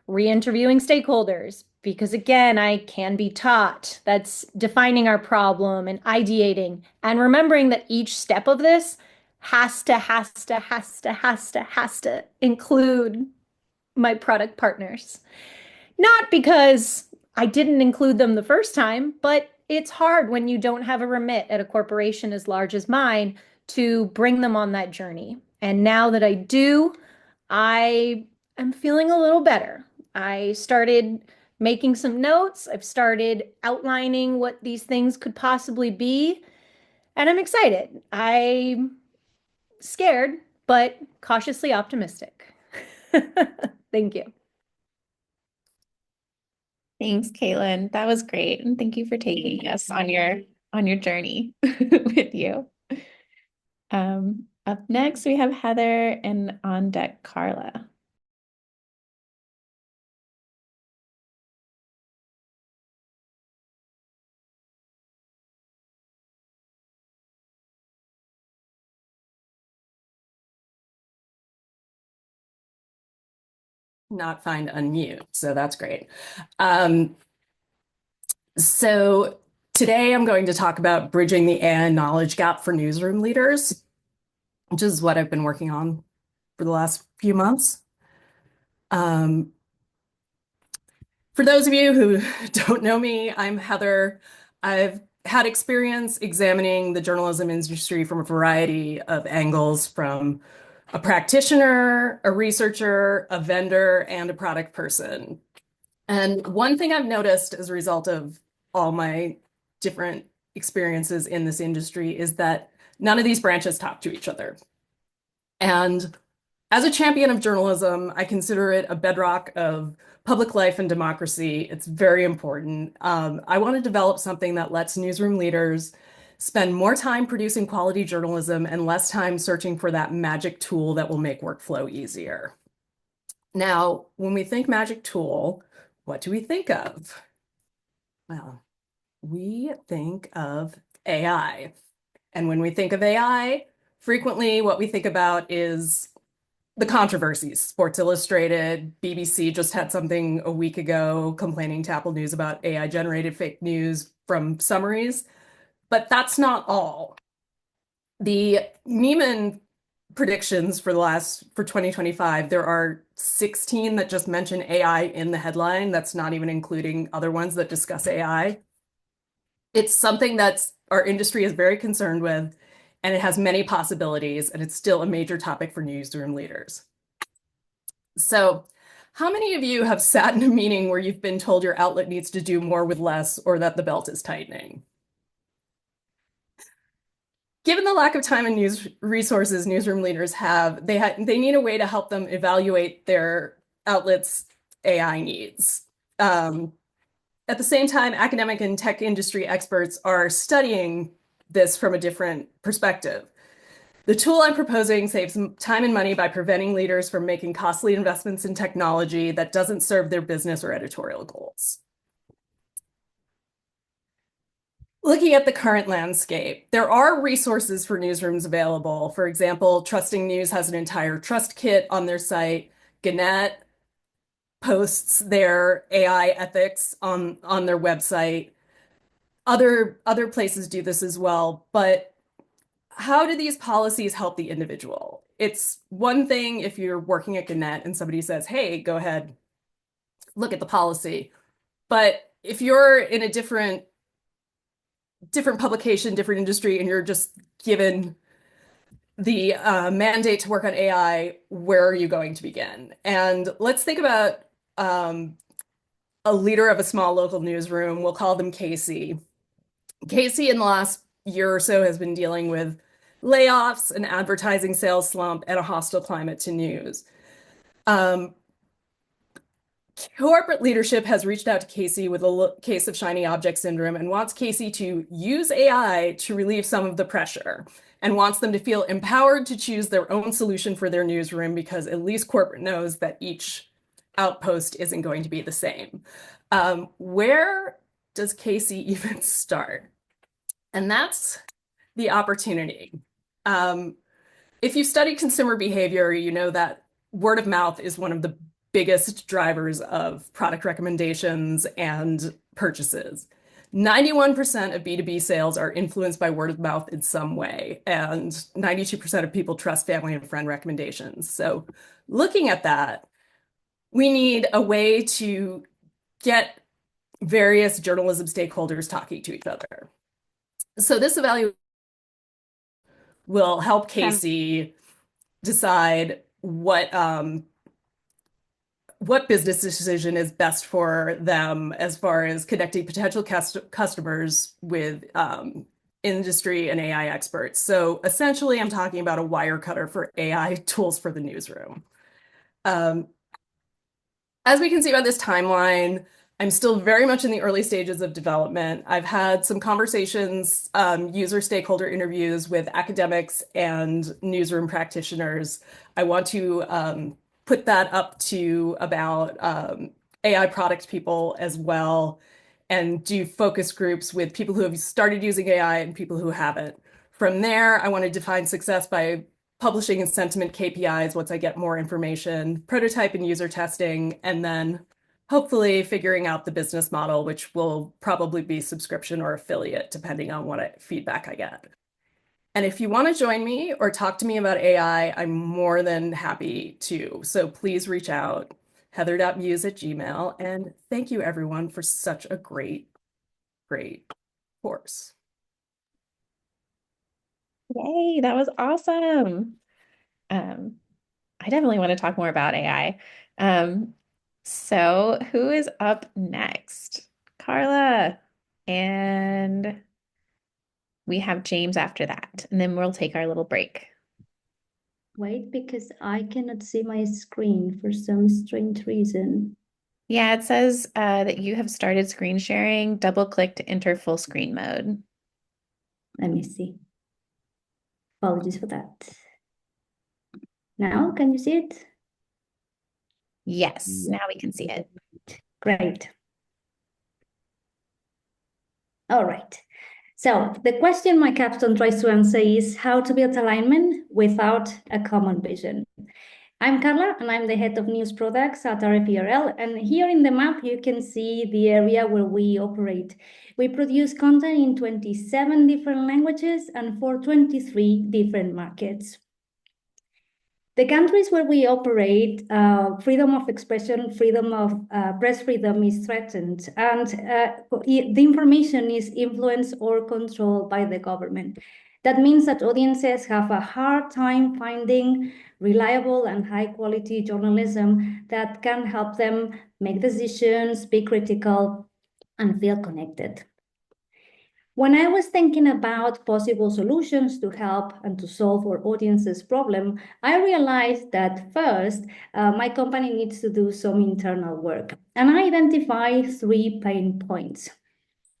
re-interviewing stakeholders, because again, I can be taught. That's defining our problem and ideating and remembering that each step of this has to include my product partners. Not because I didn't include them the first time, but it's hard when you don't have a remit at a corporation as large as mine to bring them on that journey. And now that I do, I am feeling a little better. I started making some notes. I've started outlining what these things could possibly be, and I'm excited. I'm scared, but cautiously optimistic. Thank you. Thanks, Caitlin. That was great. And thank you for taking us on your journey with you. Up next, we have Heather, and on deck, Carla. Not find unmute, so that's great. So today I'm going to talk about bridging the AI knowledge gap for newsroom leaders, which is what I've been working on for the last few months. For those of you who don't know me, I'm Heather. I've had experience examining the journalism industry from a variety of angles, from a practitioner, a researcher, a vendor, and a product person. And one thing I've noticed as a result of all my different experiences in this industry is that none of these branches talk to each other. And as a champion of journalism, I consider it a bedrock of public life and democracy. It's very important. I want to develop something that lets newsroom leaders spend more time producing quality journalism and less time searching for that magic tool that will make workflow easier. Now, when we think magic tool, what do we think of? Well, we think of AI. And when we think of AI, frequently what we think about is the controversies. Sports Illustrated, BBC just had something a week ago complaining to Apple News about AI-generated fake news from summaries. But that's not all. The Neiman predictions for 2025, there are 16 that just mention AI in the headline. That's not even including other ones that discuss AI. It's something that's our industry is very concerned with, and it has many possibilities, and it's still a major topic for newsroom leaders. So, how many of you have sat in a meeting where you've been told your outlet needs to do more with less or that the belt is tightening? Given the lack of time and news resources newsroom leaders have, they need a way to help them evaluate their outlets' AI needs. At the same time, academic and tech industry experts are studying this from a different perspective. The tool I'm proposing saves time and money by preventing leaders from making costly investments in technology that doesn't serve their business or editorial goals. Looking at the current landscape, there are resources for newsrooms available. For example, Trusting News has an entire trust kit on their site. Gannett posts their AI ethics on their website. Other places do this as well, but how do these policies help the individual? It's one thing if you're working at Gannett and somebody says, hey, go ahead, look at the policy. But if you're in a different publication, different industry, and you're just given the mandate to work on AI, where are you going to begin? And let's think about a leader of a small local newsroom. We'll call them Casey. Casey, in the last year or so, has been dealing with layoffs, an advertising sales slump, and a hostile climate to news. Corporate leadership has reached out to Casey with a case of shiny object syndrome and wants Casey to use AI to relieve some of the pressure and wants them to feel empowered to choose their own solution for their newsroom because at least corporate knows that each outpost isn't going to be the same. Where does Casey even start? And that's the opportunity. If you study consumer behavior, you know that word of mouth is one of the biggest drivers of product recommendations and purchases. 91% of B2B sales are influenced by word of mouth in some way, and 92% of people trust family and friend recommendations. So looking at that, we need a way to get various journalism stakeholders talking to each other. So this evaluation will help Casey decide what business decision is best for them as far as connecting potential customers with industry and AI experts. So essentially, I'm talking about a wire cutter for AI tools for the newsroom. As we can see by this timeline, I'm still very much in the early stages of development. I've had some conversations, user stakeholder interviews with academics and newsroom practitioners. I want to put that up to about AI product people as well and do focus groups with people who have started using AI and people who haven't. From there, I want to define success by publishing and sentiment KPIs once I get more information, prototype and user testing, and then hopefully figuring out the business model, which will probably be subscription or affiliate, depending on what feedback I get. And if you want to join me or talk to me about AI, I'm more than happy to. So please reach out, heather.muse@gmail. And thank you, everyone, for such a great course. Yay, that was awesome. I definitely want to talk more about AI. So who is up next? Carla. And we have James after that, and then we'll take our little break. Wait, because I cannot see my screen for some strange reason. Yeah, it says that you have started screen sharing. Double click to enter full screen mode. Let me see. Apologies for that. Now, can you see it? Yes, now we can see it. Great. All right. So the question my capstone tries to answer is how to build alignment without a common vision. I'm Carla, and I'm the head of news products at RFERL. And here in the map, you can see the area where we operate. We produce content in 27 different languages and for 23 different markets. The countries where we operate, freedom of expression, freedom of press freedom is threatened, and the information is influenced or controlled by the government. That means that audiences have a hard time finding reliable and high quality journalism that can help them make decisions, be critical, and feel connected. When I was thinking about possible solutions to help and to solve our audience's problem, I realized that first, my company needs to do some internal work. And I identified 3 pain points.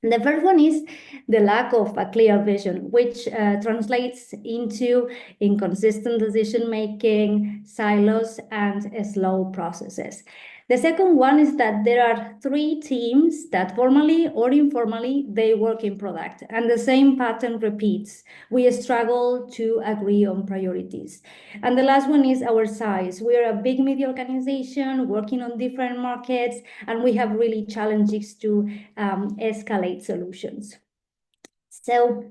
The first one is the lack of a clear vision, which translates into inconsistent decision-making, silos, and slow processes. The second one is that there are 3 teams that formally or informally, they work in product, and the same pattern repeats. We struggle to agree on priorities. And the last one is our size. We are a big media organization working on different markets, and we have really challenges to escalate solutions. So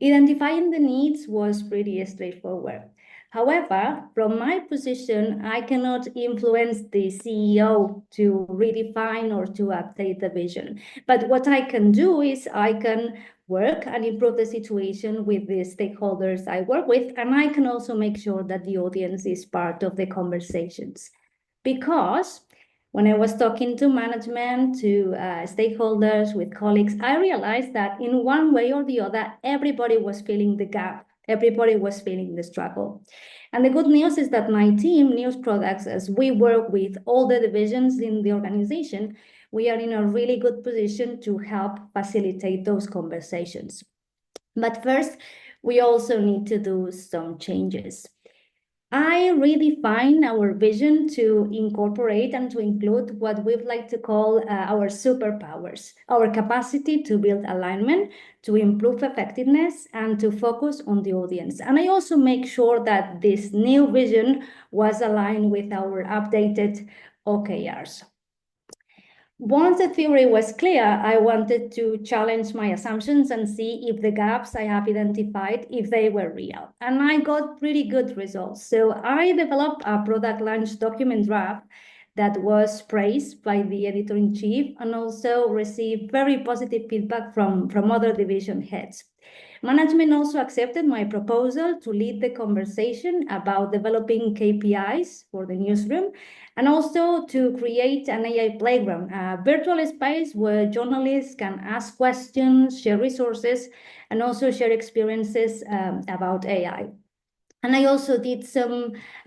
identifying the needs was pretty straightforward. However, from my position, I cannot influence the CEO to redefine or to update the vision. But what I can do is I can work and improve the situation with the stakeholders I work with, and I can also make sure that the audience is part of the conversations. Because when I was talking to management, to stakeholders, with colleagues, I realized that in one way or the other, everybody was feeling the gap. Everybody was feeling the struggle. And the good news is that my team, News Products, as we work with all the divisions in the organization, we are in a really good position to help facilitate those conversations. But first, we also need to do some changes. I redefine our vision to incorporate and to include what we'd like to call our superpowers, our capacity to build alignment, to improve effectiveness, and to focus on the audience. And I also make sure that this new vision was aligned with our updated OKRs. Once the theory was clear, I wanted to challenge my assumptions and see if the gaps I have identified, if they were real. And I got pretty good results. So I developed a product launch document draft that was praised by the editor-in-chief and also received very positive feedback from other division heads. Management also accepted my proposal to lead the conversation about developing KPIs for the newsroom and also to create an AI playground, a virtual space where journalists can ask questions, share resources, and also share experiences about AI. And I also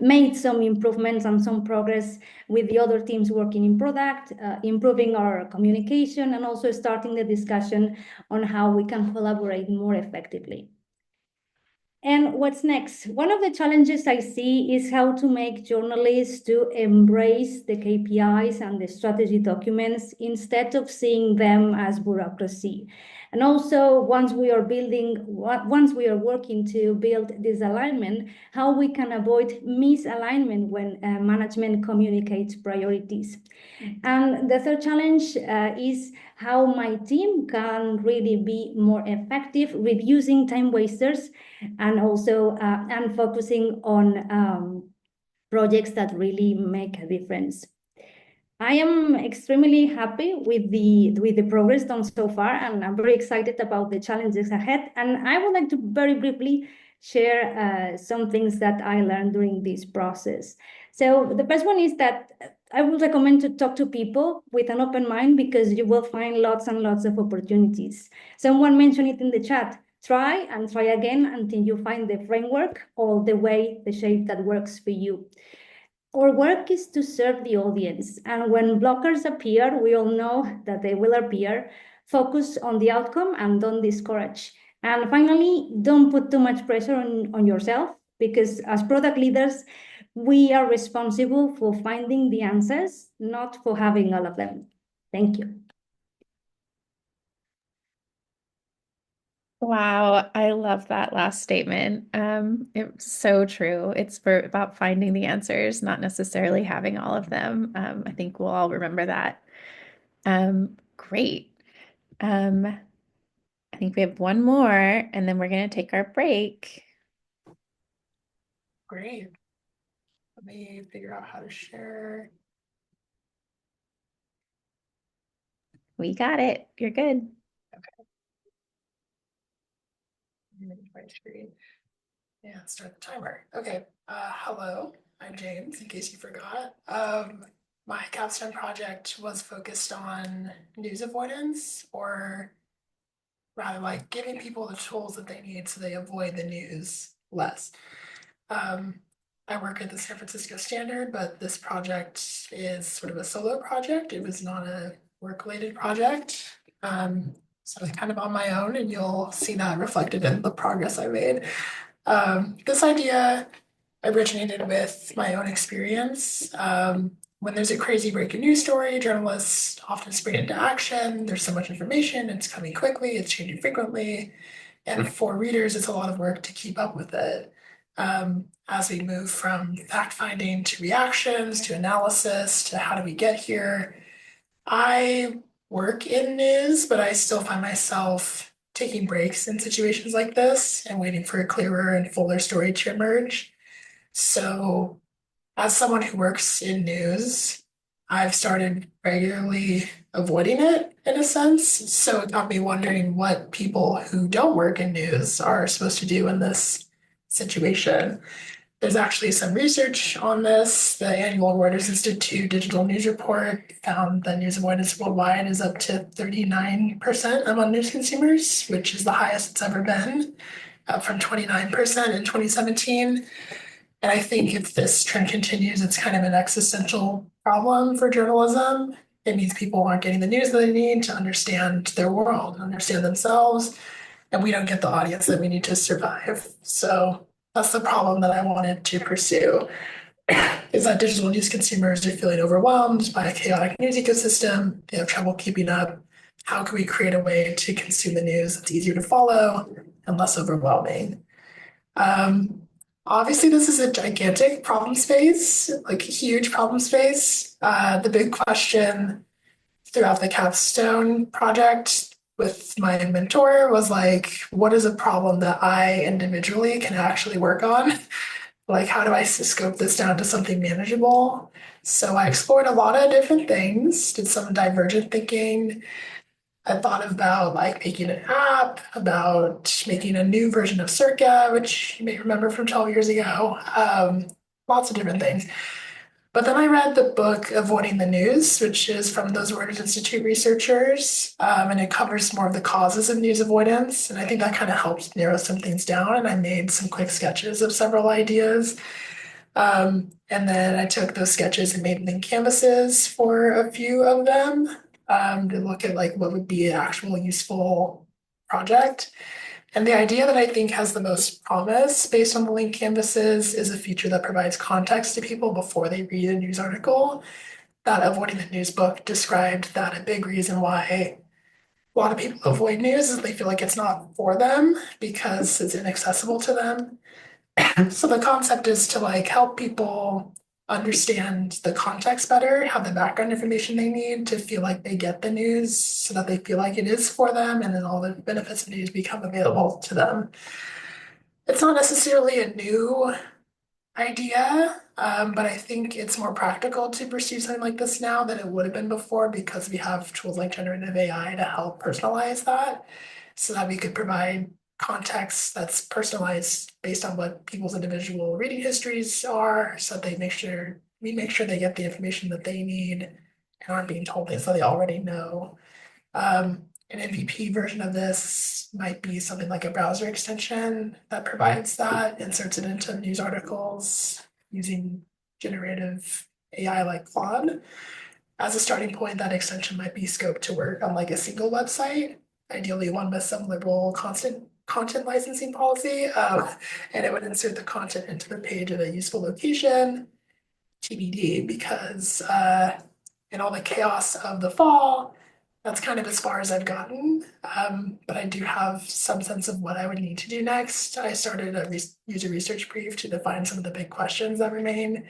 made some improvements and some progress with the other teams working in product, improving our communication, and also starting the discussion on how we can collaborate more effectively. And what's next? One of the challenges I see is how to make journalists to embrace the KPIs and the strategy documents instead of seeing them as bureaucracy. And also, once we are working to build this alignment, how we can avoid misalignment when management communicates priorities. And the third challenge is how my team can really be more effective, reducing time wasters, and also and focusing on projects that really make a difference. I am extremely happy with the progress done so far, and I'm very excited about the challenges ahead. And I would like to very briefly share some things that I learned during this process. So the first one is that I would recommend to talk to people with an open mind because you will find lots and lots of opportunities. Someone mentioned it in the chat. Try and try again until you find the framework or the shape that works for you. Our work is to serve the audience, and when blockers appear, we all know that they will appear. Focus on the outcome and don't discourage. And finally, don't put too much pressure on yourself, because as product leaders, we are responsible for finding the answers, not for having all of them. Thank you. Wow, I love that last statement. It's so true. About finding the answers, not necessarily having all of them. I think we'll all remember that. Great. Um, I think we have one more, and then we're going to take our break. Great. Let me figure out how to share. We got it. You're good. My screen. Yeah, start the timer. Okay. Hello, I'm James, in case you forgot. My capstone project was focused on news avoidance, or rather like giving people the tools that they need so they avoid the news less. Um, I work at the San Francisco Standard, but this project is sort of a solo project. It was not a work-related project. So it's kind of on my own, and you'll see that reflected in the progress I made. This idea originated with my own experience. When there's a crazy breaking news story, journalists often spring into action. There's so much information, it's coming quickly, it's changing frequently. And for readers, it's a lot of work to keep up with it. As we move from fact finding to reactions to analysis to how do we get here, I work in news, but I still find myself taking breaks in situations like this and waiting for a clearer and fuller story to emerge. So, as someone who works in news, I've started regularly avoiding it in a sense. So, it got me wondering what people who don't work in news are supposed to do in this situation. There's actually some research on this. The annual Reuters Institute Digital News Report found that news avoidance worldwide is up to 39% among news consumers, which is the highest it's ever been, up from 29% in 2017. And I think if this trend continues, it's kind of an existential problem for journalism. It means people aren't getting the news that they need to understand their world, understand themselves, and we don't get the audience that we need to survive. So that's the problem that I wanted to pursue, is that digital news consumers are feeling overwhelmed by a chaotic news ecosystem. They have trouble keeping up. How can we create a way to consume the news that's easier to follow and less overwhelming? Um, Obviously, this is a gigantic problem space, like a huge problem space. The big question throughout the capstone project with my mentor was like, what is a problem that I individually can actually work on? Like, how do I scope this down to something manageable? So I explored a lot of different things, did some divergent thinking. I thought about like making an app, about making a new version of Circa, which you may remember from 12 years ago. Lots of different things. But then I read the book Avoiding the News, which is from those Reuters Institute researchers, and it covers more of the causes of news avoidance. And I think that kind of helped narrow some things down. And I made some quick sketches of several ideas. And then I took those sketches and made link canvases for a few of them, to look at like what would be an actual useful project. And the idea that I think has the most promise based on the link canvases is a feature that provides context to people before they read a news article. That Avoiding the News book described that a big reason why a lot of people avoid news is they feel like it's not for them because it's inaccessible to them. So the concept is to like help people understand the context better, have the background information they need to feel like they get the news so that they feel like it is for them and then all the benefits of news become available to them. It's not necessarily a new idea, but I think it's more practical to pursue something like this now than it would have been before because we have tools like generative AI to help personalize that so that we could provide context that's personalized based on what people's individual reading histories are so that we make sure they get the information that they need and aren't being told things that they already know. An MVP version of this might be something like a browser extension that provides that, inserts it into news articles using generative AI like Claude. As a starting point, that extension might be scoped to work on like a single website, ideally one with some liberal constant content licensing policy, and it would insert the content into the page at a useful location, TBD, because in all the chaos of the fall, That's kind of as far as I've gotten, but I do have some sense of what I would need to do next. I started a user research brief to define some of the big questions that remain.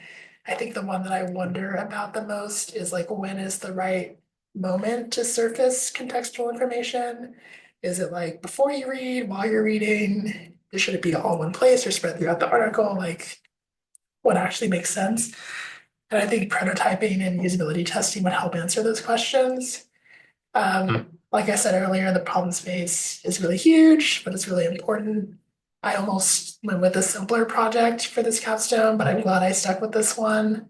I think the one that I wonder about the most is like, when is the right moment to surface contextual information? Is it like before you read, while you're reading? Should it be all in one place or spread throughout the article? Like, what actually makes sense? And I think prototyping and usability testing would help answer those questions. Like I said earlier, the problem space is really huge, but it's really important. I almost went with a simpler project for this capstone, but I'm glad I stuck with this one.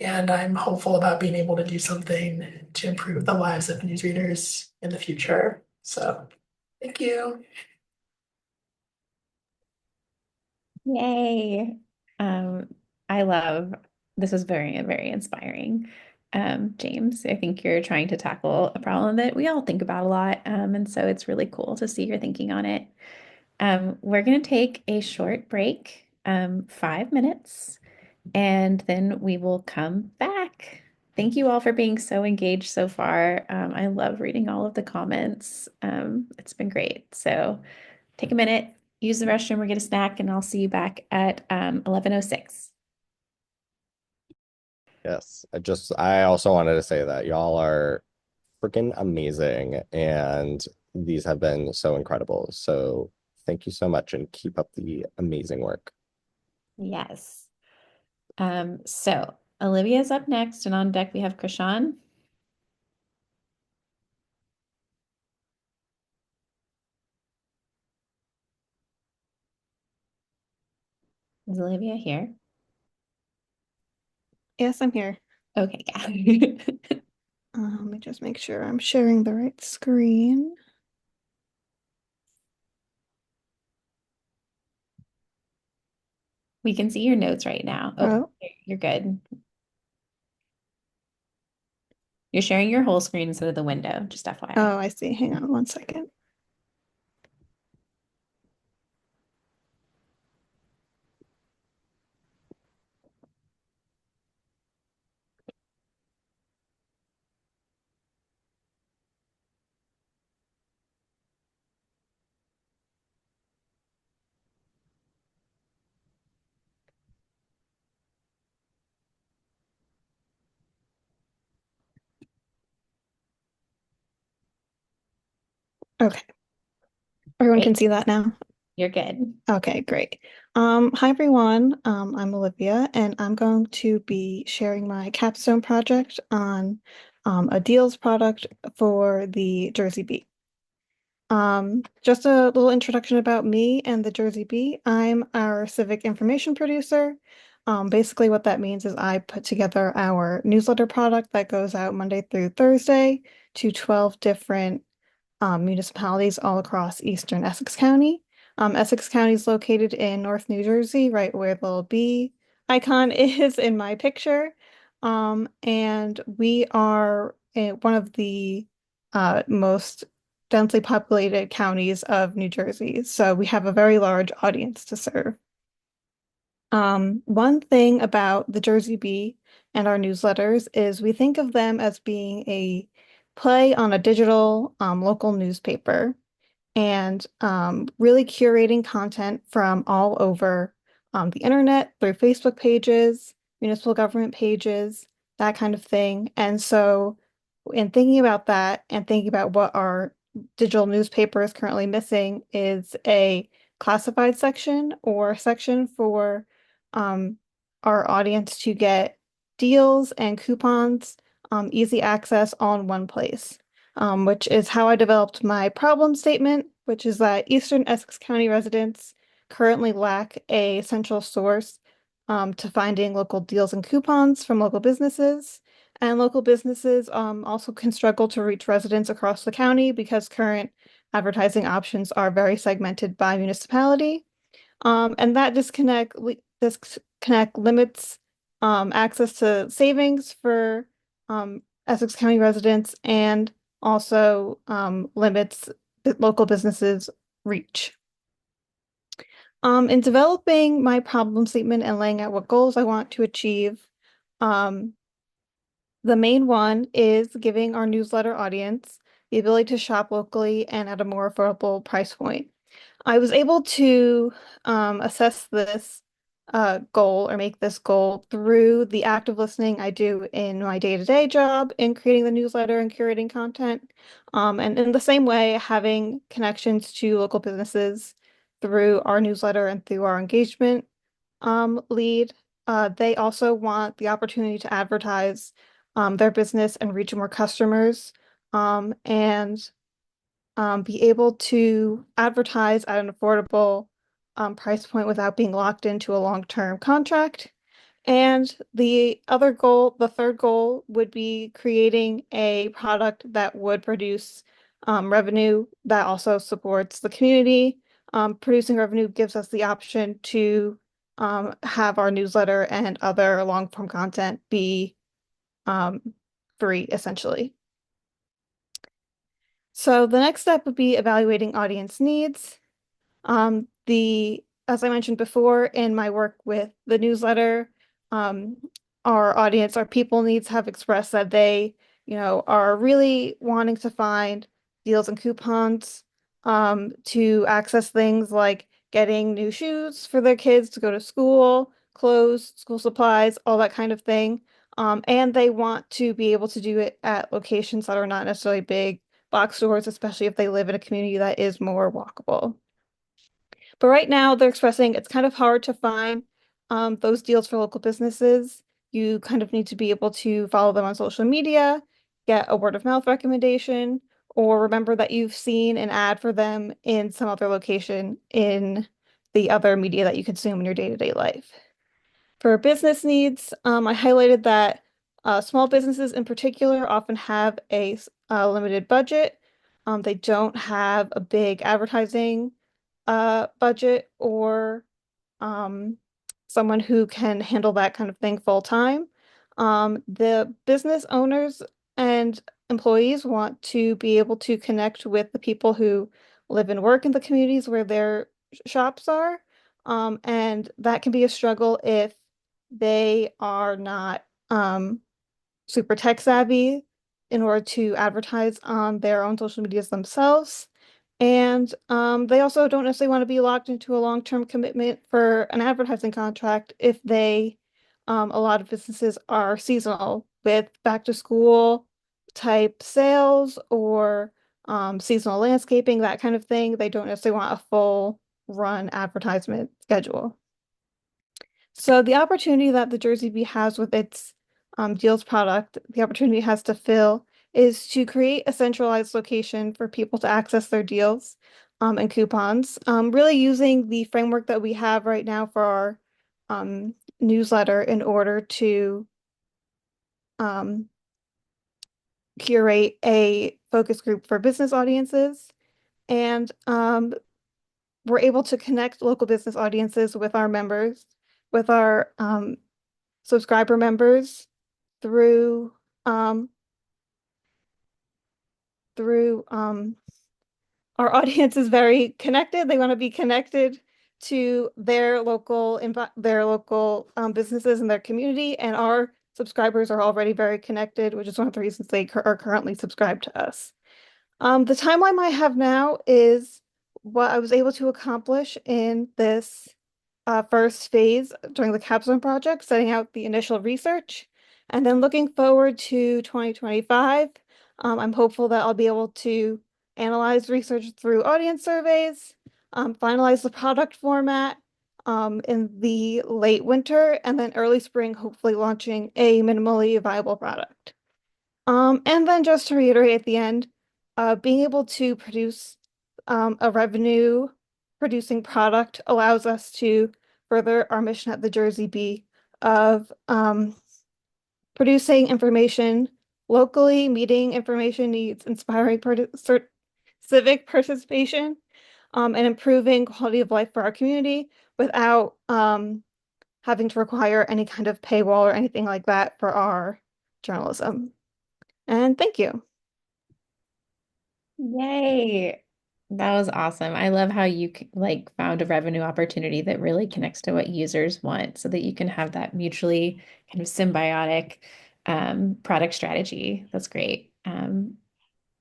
And I'm hopeful about being able to do something to improve the lives of newsreaders in the future. So thank you. Yay. I love this is very, very inspiring. James, I think you're trying to tackle a problem that we all think about a lot. And so it's really cool to see your thinking on it. We're going to take a short break, 5 minutes, and then we will come back. Thank you all for being so engaged so far. I love reading all of the comments. It's been great. So take a minute, use the restroom or get a snack, and I'll see you back at 11:06. Yes, I also wanted to say that y'all are freaking amazing, and these have been so incredible. So thank you so much, and keep up the amazing work. Yes. So Olivia's up next, and on deck we have Krishan. Is Olivia here? Yes, I'm here. Okay, yeah. Let me just make sure I'm sharing the right screen. We can see your notes right now. Oh, you're good. You're sharing your whole screen instead of the window, just FYI. Oh, I see. Hang on one second. Okay. Everyone Great. can see that now? You're good. Okay, great. Hi everyone. I'm Olivia, and I'm going to be sharing my capstone project on a deals product for the Jersey Bee. Just a little introduction about me and the Jersey Bee. I'm our civic information producer. Basically what that means is I put together our newsletter product that goes out Monday through Thursday to 12 different municipalities all across Eastern Essex County. Essex County is located in North New Jersey, right where the little bee icon is in my picture. And we are one of the most densely populated counties of New Jersey. So we have a very large audience to serve. One thing about the Jersey Bee and our newsletters is we think of them as being a play on a digital local newspaper, and really curating content from all over the internet through Facebook pages, municipal government pages, that kind of thing. And so in thinking about that and thinking about what our digital newspaper is currently missing is a classified section or section for our audience to get deals and coupons, easy access all in one place. Which is how I developed my problem statement, which is that Eastern Essex County residents currently lack a central source to finding local deals and coupons from local businesses. And local businesses also can struggle to reach residents across the county because current advertising options are very segmented by municipality. And that disconnect limits access to savings for Essex County residents and also limits the local businesses' reach. In developing my problem statement and laying out what goals I want to achieve, the main one is giving our newsletter audience the ability to shop locally and at a more affordable price point. I was able to assess this goal or make this goal through the active listening I do in my day-to-day job in creating the newsletter and curating content. And in the same way, having connections to local businesses through our newsletter and through our engagement lead. They also want the opportunity to advertise their business and reach more customers and be able to advertise at an affordable price point without being locked into a long-term contract. And the other goal, the third goal, would be creating a product that would produce revenue that also supports the community. Producing revenue gives us the option to have our newsletter and other long-form content be free, essentially. So the next step would be evaluating audience needs. As I mentioned before, in my work with the newsletter, our audience, our people needs have expressed that they, are really wanting to find deals and coupons to access things like getting new shoes for their kids to go to school, clothes, school supplies, all that kind of thing. And they want to be able to do it at locations that are not necessarily big box stores, especially if they live in a community that is more walkable. But right now, they're expressing it's kind of hard to find those deals for local businesses. You kind of need to be able to follow them on social media, get a word of mouth recommendation, or remember that you've seen an ad for them in some other location in the other media that you consume in your day-to-day life. For business needs, I highlighted that small businesses in particular often have a limited budget. They don't have a big advertising budget or someone who can handle that kind of thing full time. The business owners and employees want to be able to connect with the people who live and work in the communities where their shops are. And that can be a struggle if they are not super tech savvy in order to advertise on their own social medias themselves. And they also don't necessarily want to be locked into a long-term commitment for an advertising contract if a lot of businesses are seasonal with back to school type sales or seasonal landscaping, that kind of thing. They don't necessarily want a full run advertisement schedule. So the opportunity that the Jersey Bee has with its Deals product, the opportunity it has to fill is to create a centralized location for people to access their deals and coupons, really using the framework that we have right now for our newsletter in order to curate a focus group for business audiences. And we're able to connect local business audiences with our members, with our subscriber members through our audience is very connected. They want to be connected to their local businesses in their community, and our subscribers are already very connected, which is one of the reasons they are currently subscribed to us. The timeline I have now is what I was able to accomplish in this first phase during the Capstone project, setting out the initial research, and then looking forward to 2025. I'm hopeful that I'll be able to analyze research through audience surveys, finalize the product format in the late winter, and then early spring, hopefully launching a minimally viable product. And then just to reiterate at the end, being able to produce a revenue producing product allows us to further our mission at the Jersey Bee of producing information locally, meeting information needs, inspiring civic participation, and improving quality of life for our community without having to require any kind of paywall or anything like that for our journalism. And thank you. Yay. That was awesome. I love how you found a revenue opportunity that really connects to what users want so that you can have that mutually kind of symbiotic product strategy. That's great.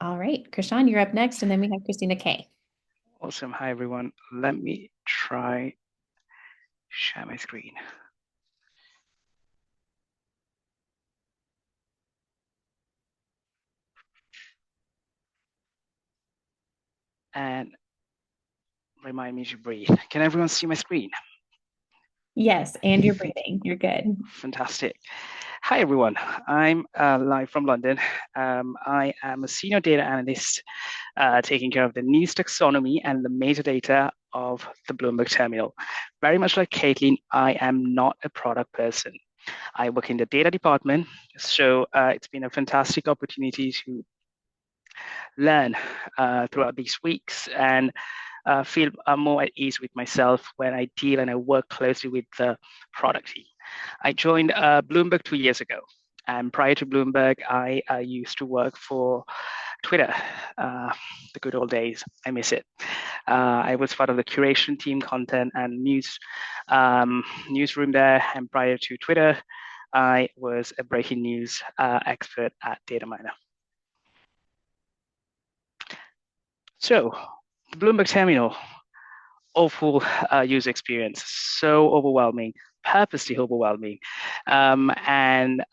All right, Krishan, you're up next, and then we have Christina K. Awesome. Hi, everyone. Let me try share my screen. And remind me to breathe. Can everyone see my screen? Yes, and you're breathing. You're good. Fantastic. Hi, everyone. I'm live from London. I am a senior data analyst taking care of the news taxonomy and the metadata of the Bloomberg terminal. Very much like Caitlin, I am not a product person. I work in the data department, so it's been a fantastic opportunity to learn throughout these weeks and feel more at ease with myself when I deal and I work closely with the product team. I joined Bloomberg 2 years ago. And prior to Bloomberg, I used to work for Twitter, the good old days. I miss it. I was part of the curation team, content and newsroom there. And prior to Twitter, I was a breaking news expert at Dataminr. So, the Bloomberg terminal, awful user experience, so overwhelming, purposely overwhelming, and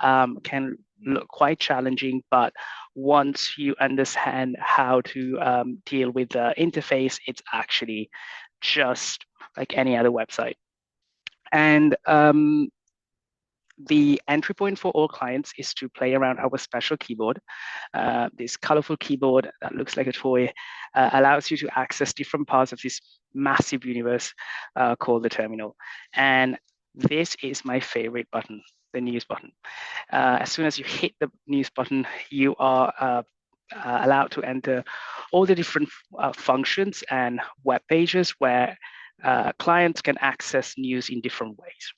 can look quite challenging. But once you understand how to deal with the interface, it's actually just like any other website. And the entry point for all clients is to play around our special keyboard. This colorful keyboard that looks like a toy allows you to access different parts of this massive universe called the terminal. And this is my favorite button, the news button. As soon as you hit the news button, you are allowed to enter all the different functions and web pages where clients can access news in different ways.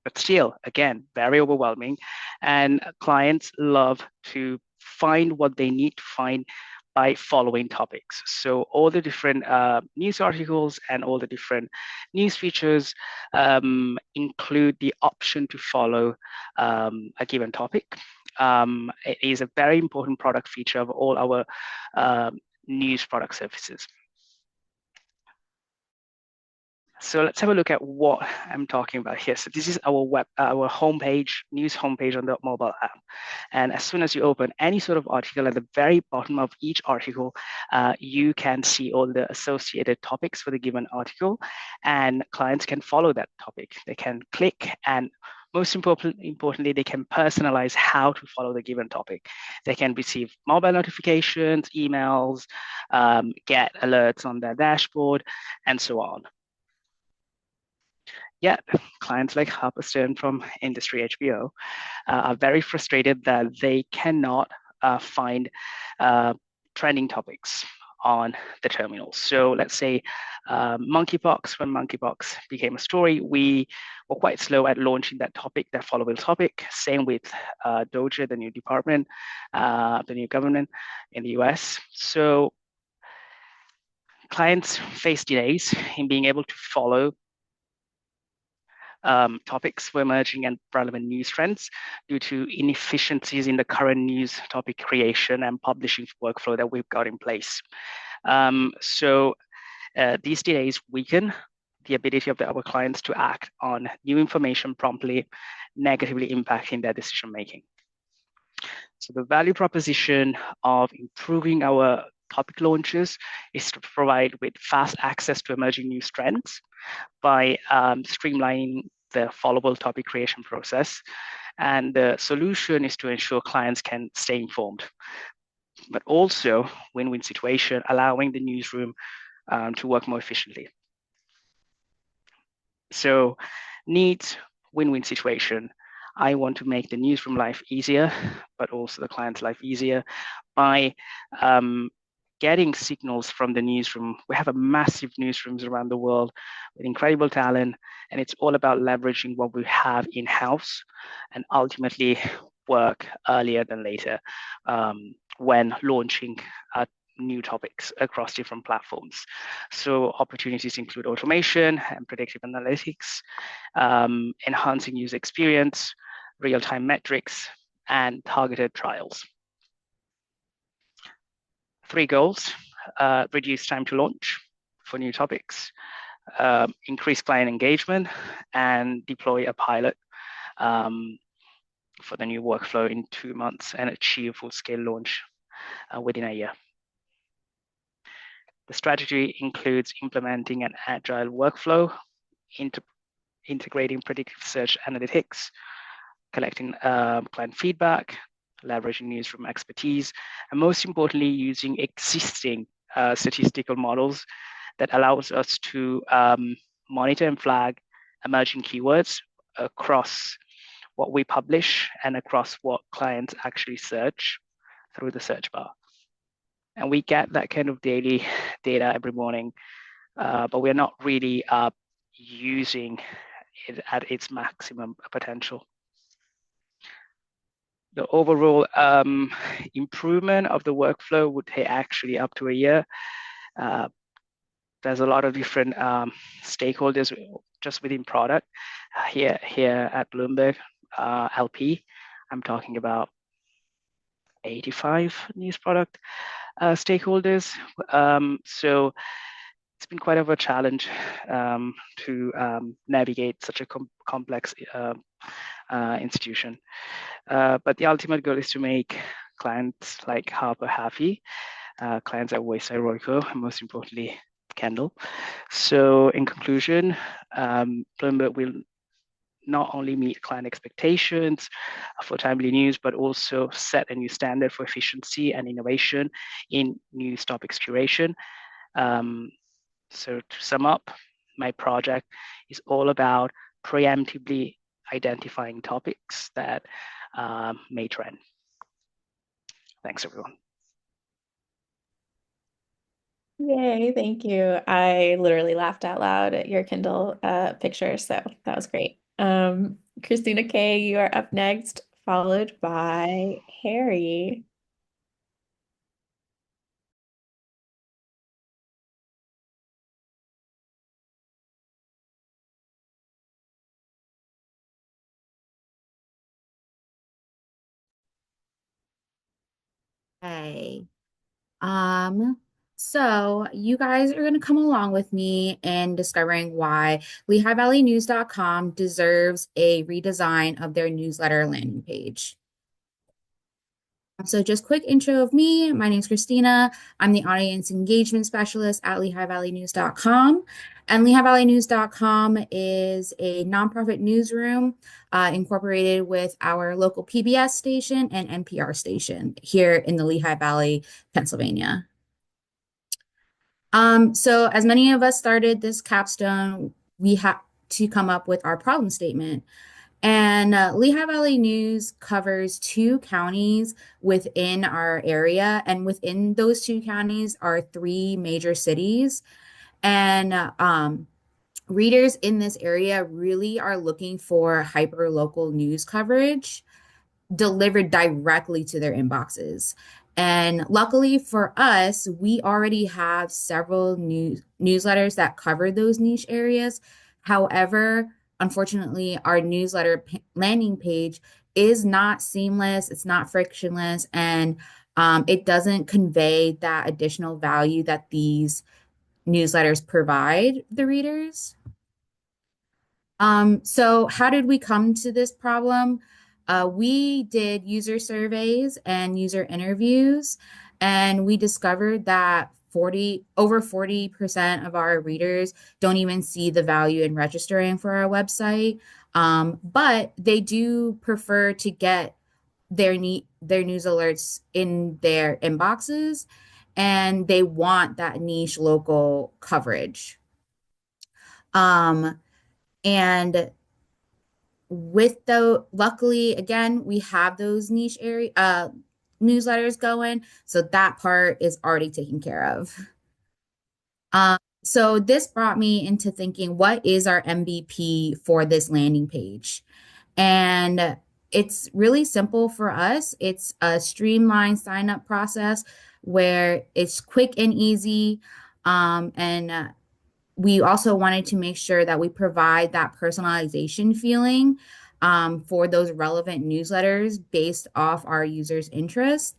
But still, again, very overwhelming. And clients love to find what they need to find by following topics. So all the different news articles and all the different news features include the option to follow a given topic. It is a very important product feature of all our news product services. So let's have a look at what I'm talking about here. So this is our homepage, news homepage on the mobile app. And as soon as you open any sort of article, at the very bottom of each article, you can see all the associated topics for the given article, and clients can follow that topic. They can click, and most importantly, they can personalize how to follow the given topic. They can receive mobile notifications, emails, get alerts on their dashboard, and so on. Yet, clients like Harper Stern from Industry HBO are very frustrated that they cannot find trending topics on the terminal. So let's say monkeypox, when monkeypox became a story, we were quite slow at launching that topic, that followable topic. Same with DOJA, the new department, the new government in the US. So clients face delays in being able to follow topics for emerging and relevant news trends due to inefficiencies in the current news topic creation and publishing workflow that we've got in place. So these delays weaken the ability of our clients to act on new information promptly, negatively impacting their decision making. So the value proposition of improving our topic launches is to provide with fast access to emerging news trends by streamlining the followable topic creation process. And the solution is to ensure clients can stay informed, but also win-win situation, allowing the newsroom to work more efficiently. So needs, win-win situation. I want to make the newsroom life easier, but also the client's life easier by getting signals from the newsroom. We have a massive newsrooms around the world with incredible talent, and it's all about leveraging what we have in-house and ultimately work earlier than later when launching new topics across different platforms. So opportunities include automation and predictive analytics, enhancing user experience, real-time metrics, and targeted trials. Three goals: reduce time to launch for new topics, increase client engagement, and deploy a pilot for the new workflow in 2 months and achieve full-scale launch within a year. The strategy includes implementing an agile workflow, integrating predictive search analytics, collecting client feedback, leveraging newsroom expertise, and most importantly, using existing statistical models that allows us to monitor and flag emerging keywords across what we publish and across what clients actually search through the search bar. And we get that kind of daily data every morning, but we're not really using it at its maximum potential. The overall improvement of the workflow would take actually up to a year. There's a lot of different stakeholders just within product. Here at Bloomberg LP, I'm talking about 85 news product stakeholders. So it's been quite of a challenge to navigate such a complex institution. But the ultimate goal is to make clients like Harper happy, clients at Wayside Royco, and most importantly, Kendall. So in conclusion, Bloomberg will not only meet client expectations for timely news, but also set a new standard for efficiency and innovation in news topics curation. So to sum up, my project is all about preemptively identifying topics that may trend. Thanks, everyone. Yay, thank you. I literally laughed out loud at your Kindle picture, so that was great. Christina K, you are up next, followed by Harry. Hey, so you guys are going to come along with me in discovering why LehighValleyNews.com deserves a redesign of their newsletter landing page. So just quick intro of me. My name is Christina. I'm the audience engagement specialist at LehighValleyNews.com. And LehighValleyNews.com is a nonprofit newsroom incorporated with our local PBS station and NPR station here in the Lehigh Valley, Pennsylvania. So as many of us started this capstone, we had to come up with our problem statement. And Lehigh Valley News covers 2 counties within our area, and within those 2 counties are 3 major cities. And readers in this area really are looking for hyper-local news coverage delivered directly to their inboxes. And luckily for us, we already have several newsletters that cover those niche areas. However, unfortunately, our newsletter landing page is not seamless, it's not frictionless, and it doesn't convey that additional value that these newsletters provide the readers. So how did we come to this problem? We did user surveys and user interviews, and we discovered that over 40% of our readers don't even see the value in registering for our website, but they do prefer to get their news alerts in their inboxes, and they want that niche local coverage. And luckily, again, we have those niche area newsletters going, so that part is already taken care of. So this brought me into thinking, what is our MVP for this landing page? And it's really simple for us. It's a streamlined sign-up process where it's quick and easy, and we also wanted to make sure that we provide that personalization feeling for those relevant newsletters based off our users' interest.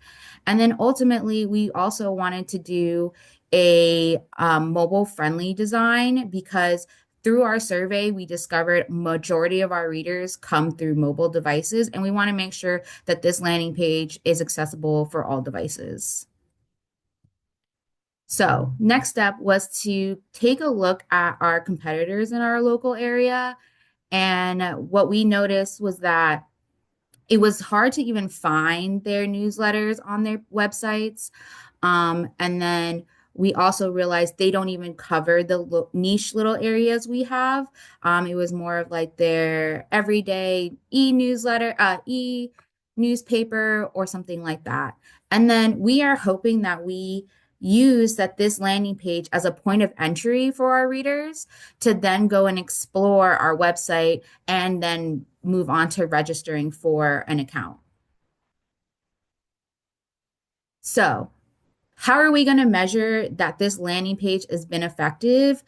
And then ultimately, we also wanted to do a mobile-friendly design because through our survey, we discovered majority of our readers come through mobile devices, and we want to make sure that this landing page is accessible for all devices. So next step was to take a look at our competitors in our local area. And what we noticed was that it was hard to even find their newsletters on their websites. And then we also realized they don't even cover the niche little areas we have. It was more of like their everyday e-newsletter, e-newspaper or something like that. And then we are hoping that we use this landing page as a point of entry for our readers to then go and explore our website and then move on to registering for an account. So how are we going to measure that this landing page has been effective?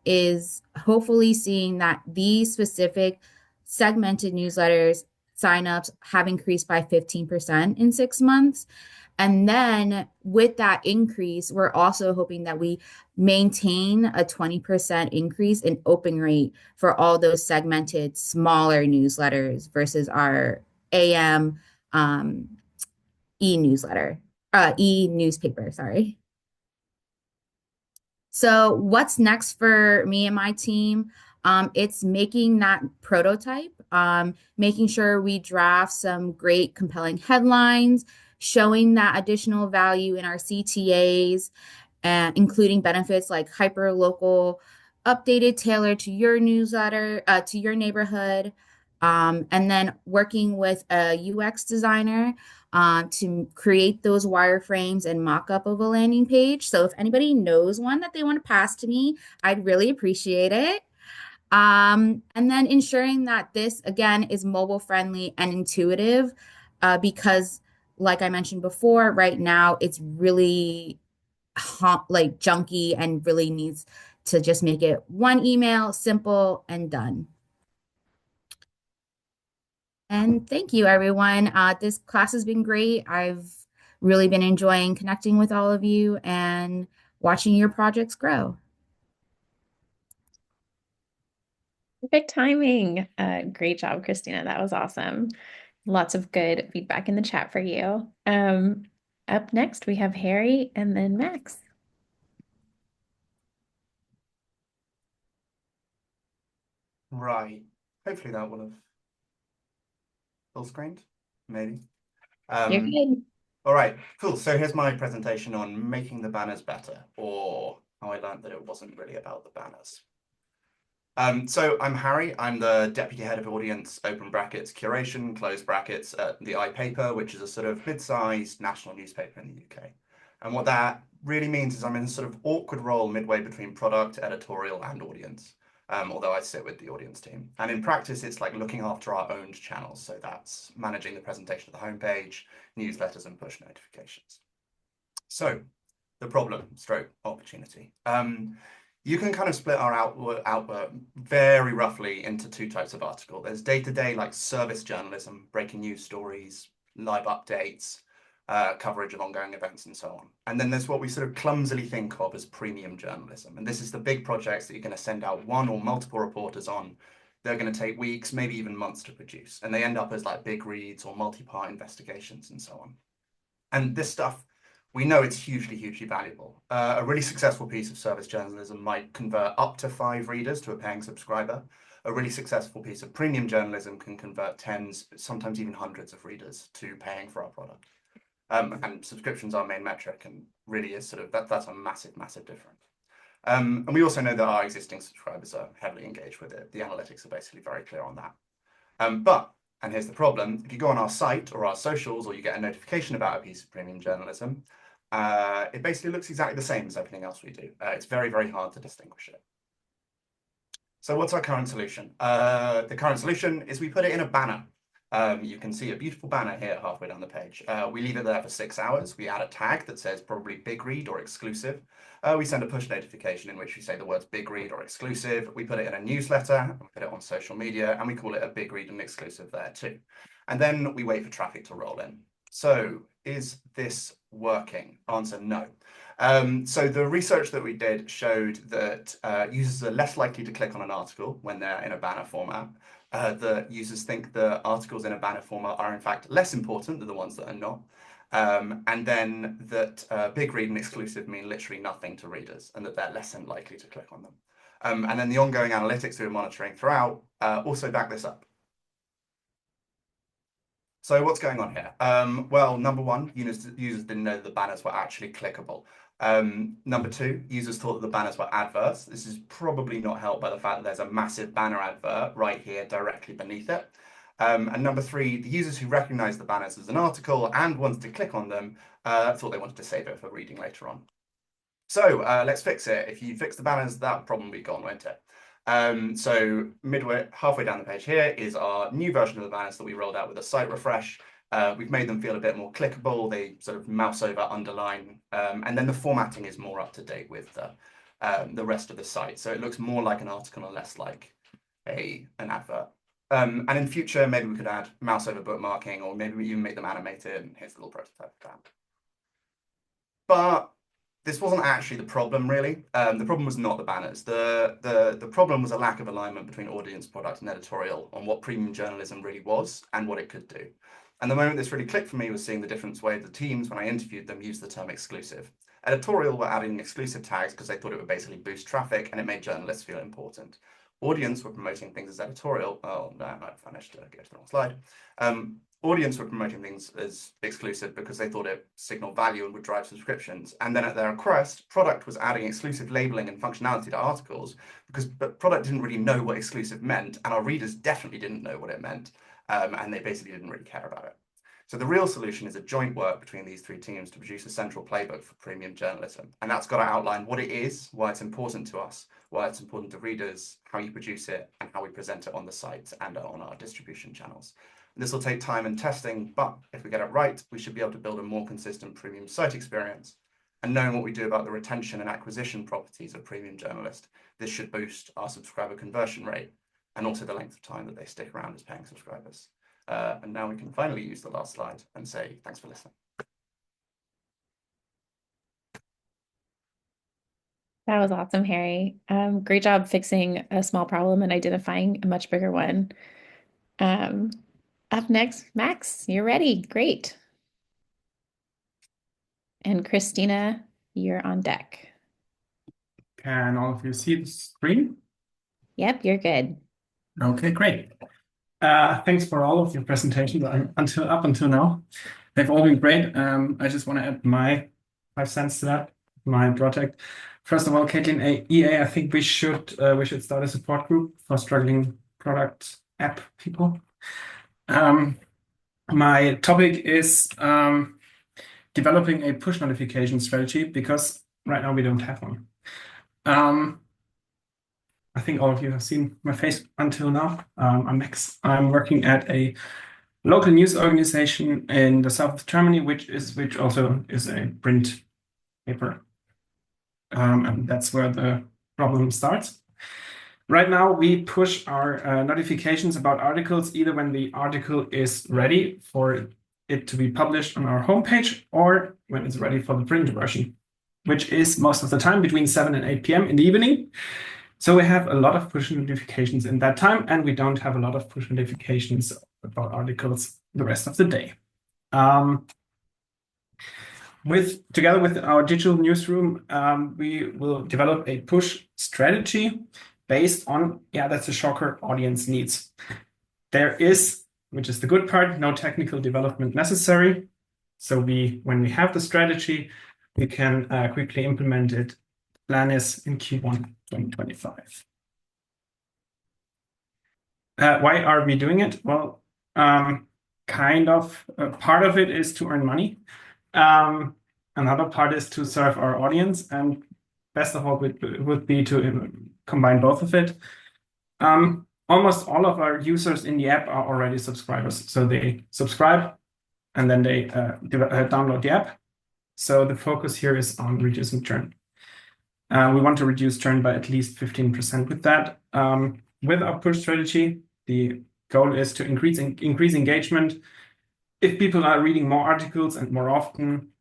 Is hopefully seeing that these specific segmented newsletters signups have increased by 15% in 6 months. And then with that increase, we're also hoping that we maintain a 20% increase in open rate for all those segmented smaller newsletters versus our AM e-newspaper, sorry. So what's next for me and my team? It's making that prototype, making sure we draft some great compelling headlines, showing that additional value in our CTAs, including benefits like hyper-local, updated, tailored to your newsletter, to your neighborhood, and then working with a UX designer to create those wireframes and mock-up of a landing page. So if anybody knows one that they want to pass to me, I'd really appreciate it. And then ensuring that this, again, is mobile friendly and intuitive because, like I mentioned before, right now it's really like junky and really needs to just make it one email, simple and done. And thank you, everyone. This class has been great. I've really been enjoying connecting with all of you and watching your projects grow. Perfect timing. Great job, Christina. That was awesome. Lots of good feedback in the chat for you. Up next, we have Harry and then Max. Right. Hopefully that will have full screened, maybe. You're good. All right, cool. So here's my presentation on making the banners better, or how I learned that it wasn't really about the banners. So I'm Harry. I'm the Deputy Head of Audience, open brackets, curation, close brackets at the iPaper, which is a sort of mid-sized national newspaper in the UK. And what that really means is I'm in a sort of awkward role midway between product, editorial, and audience. Although I sit with the audience team. And in practice, it's like looking after our owned channels. So that's managing the presentation of the homepage, newsletters, and push notifications. So the problem, stroke, opportunity. You can kind of split our output very roughly into two types of article. There's day-to-day like service journalism, breaking news stories, live updates, coverage of ongoing events and so on. And then there's what we sort of clumsily think of as premium journalism. And this is the big projects that you're going to send out one or multiple reporters on. They're going to take weeks, maybe even months to produce. And they end up as like big reads or multi-part investigations and so on. And this stuff, we know it's hugely, hugely valuable. A really successful piece of service journalism might convert up to 5 readers to a paying subscriber. A really successful piece of premium journalism can convert tens, sometimes even hundreds of readers to paying for our product. And subscriptions are our main metric and really is sort of, that's a massive, massive difference. And we also know that our existing subscribers are heavily engaged with it. The analytics are basically very clear on that. And here's the problem, if you go on our site or our socials or you get a notification about a piece of premium journalism, it basically looks exactly the same as everything else we do. It's very, very hard to distinguish it. So what's our current solution? The current solution is we put it in a banner. You can see a beautiful banner here halfway down the page. We leave it there for 6 hours. We add a tag that says probably big read or exclusive. We send a push notification in which we say the words big read or exclusive. We put it in a newsletter, we put it on social media, and we call it a big read and exclusive there too. And then we wait for traffic to roll in. So is this working? Answer, no. So the research that we did showed that users are less likely to click on an article when they're in a banner format. The users think the articles in a banner format are in fact less important than the ones that are not. And then that big read and exclusive mean literally nothing to readers and that they're less than likely to click on them. And then the ongoing analytics we were monitoring throughout also back this up. So what's going on here? Well, number one, users didn't know the banners were actually clickable. Number two, users thought that the banners were adverts. This is probably not helped by the fact that there's a massive banner advert right here directly beneath it. And number three, the users who recognized the banners as an article and wanted to click on them thought they wanted to save it for reading later on. So let's fix it. If you fix the banners, that problem will be gone, won't it? So halfway down the page here is our new version of the banners that we rolled out with a site refresh. We've made them feel a bit more clickable. They sort of mouse over, underline, and then the formatting is more up to date with the rest of the site. So it looks more like an article and less like an advert. And in future, maybe we could add mouse over bookmarking, or maybe we even make them animated. And here's a little prototype of that. But this wasn't actually the problem, really. The problem was not the banners. The problem was a lack of alignment between audience, product, and editorial on what premium journalism really was and what it could do. And the moment this really clicked for me was seeing the different way the teams, when I interviewed them, used the term exclusive. Editorial were adding exclusive tags because they thought it would basically boost traffic and it made journalists feel important. Audience were promoting things as editorial. Oh, no, I managed to go to the wrong slide. Audience were promoting things as exclusive because they thought it signaled value and would drive subscriptions. And then at their request, product was adding exclusive labeling and functionality to articles but product didn't really know what exclusive meant, and our readers definitely didn't know what it meant, and they basically didn't really care about it. So the real solution is a joint work between these three teams to produce a central playbook for premium journalism. And that's got to outline what it is, why it's important to us, why it's important to readers, how you produce it, and how we present it on the site and on our distribution channels. This will take time and testing, but if we get it right, we should be able to build a more consistent premium site experience. And knowing what we do about the retention and acquisition properties of premium journalists, this should boost our subscriber conversion rate and also the length of time that they stick around as paying subscribers. And now we can finally use the last slide and say thanks for listening. That was awesome, Harry. Great job fixing a small problem and identifying a much bigger one. Up next, Max, you're ready. Great. And Christina, you're on deck. Can all of you see the screen? Yep, you're good. Okay, great. Thanks for all of your presentations up until now. They've all been great. I just want to add my 5 cents to that, my project. First of all, Caitlin, EA, I think we should start a support group for struggling product app people. My topic is developing a push notification strategy because right now we don't have one. I think all of you have seen my face until now. I'm Max. I'm working at a local news organization in the south of Germany, which also is a print paper. And that's where the problem starts. Right now, we push our notifications about articles either when the article is ready for it to be published on our homepage or when it's ready for the print version, which is most of the time between 7 and 8 p.m. in the evening. So we have a lot of push notifications in that time, and we don't have a lot of push notifications about articles the rest of the day. Together with our digital newsroom, we will develop a push strategy based on, that's a shocker, audience needs. There is, which is the good part, no technical development necessary. So when we have the strategy, we can quickly implement it. Plan is in Q1 2025. Why are we doing it? Well, part of it is to earn money. Another part is to serve our audience, and best of all would be to combine both of it. almost all of our users in the app are already subscribers. So they subscribe and then they download the app. So the focus here is on reducing churn. We want to reduce churn by at least 15% with that. With our push strategy, the goal is to increase engagement. If people are reading more articles and more often,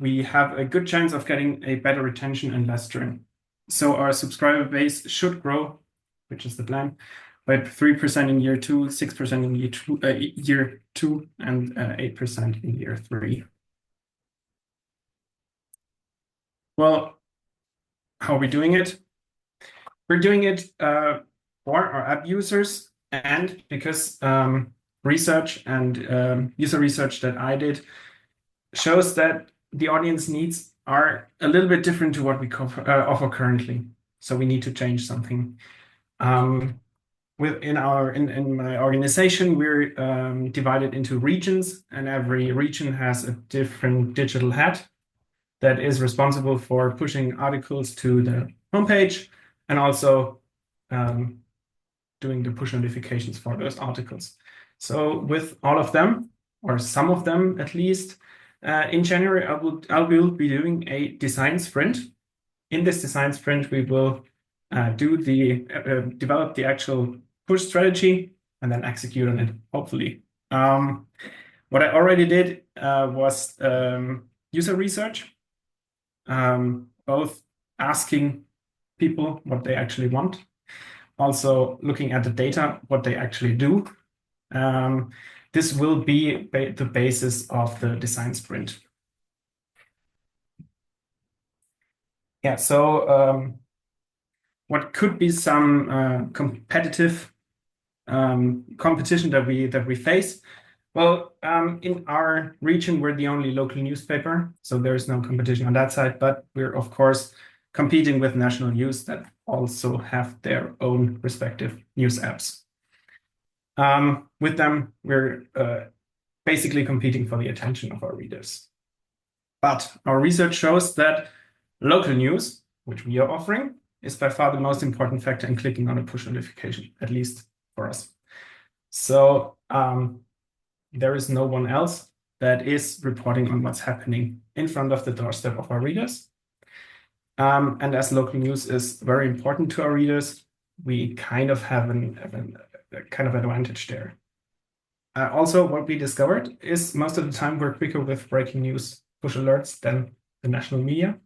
we have a good chance of getting a better retention and less churn. So our subscriber base should grow, which is the plan, by 3% in year 2, 6% in year two, and 8% in year 3. Well, how are we doing it? We're doing it for our app users, and because research and user research that I did shows that the audience needs are a little bit different to what we offer currently. So we need to change something. In my organization, we're divided into regions, and every region has a different digital hat that is responsible for pushing articles to the homepage and also doing the push notifications for those articles. So with all of them, or some of them at least, in January, I will be doing a design sprint. In this design sprint, we will develop the actual push strategy and then execute on it, hopefully. What I already did was user research, both asking people what they actually want, also looking at the data, what they actually do. This will be the basis of the design sprint. Yeah, so what could be some competitive competition that we face? Well, in our region, we're the only local newspaper, so there is no competition on that side, but we're, of course, competing with national news that also have their own respective news apps. With them, we're basically competing for the attention of our readers. But our research shows that local news, which we are offering, is by far the most important factor in clicking on a push notification, at least for us. So there is no one else that is reporting on what's happening in front of the doorstep of our readers. And as local news is very important to our readers, we kind of have a kind of advantage there. Also, what we discovered is most of the time we're quicker with breaking news push alerts than the national media,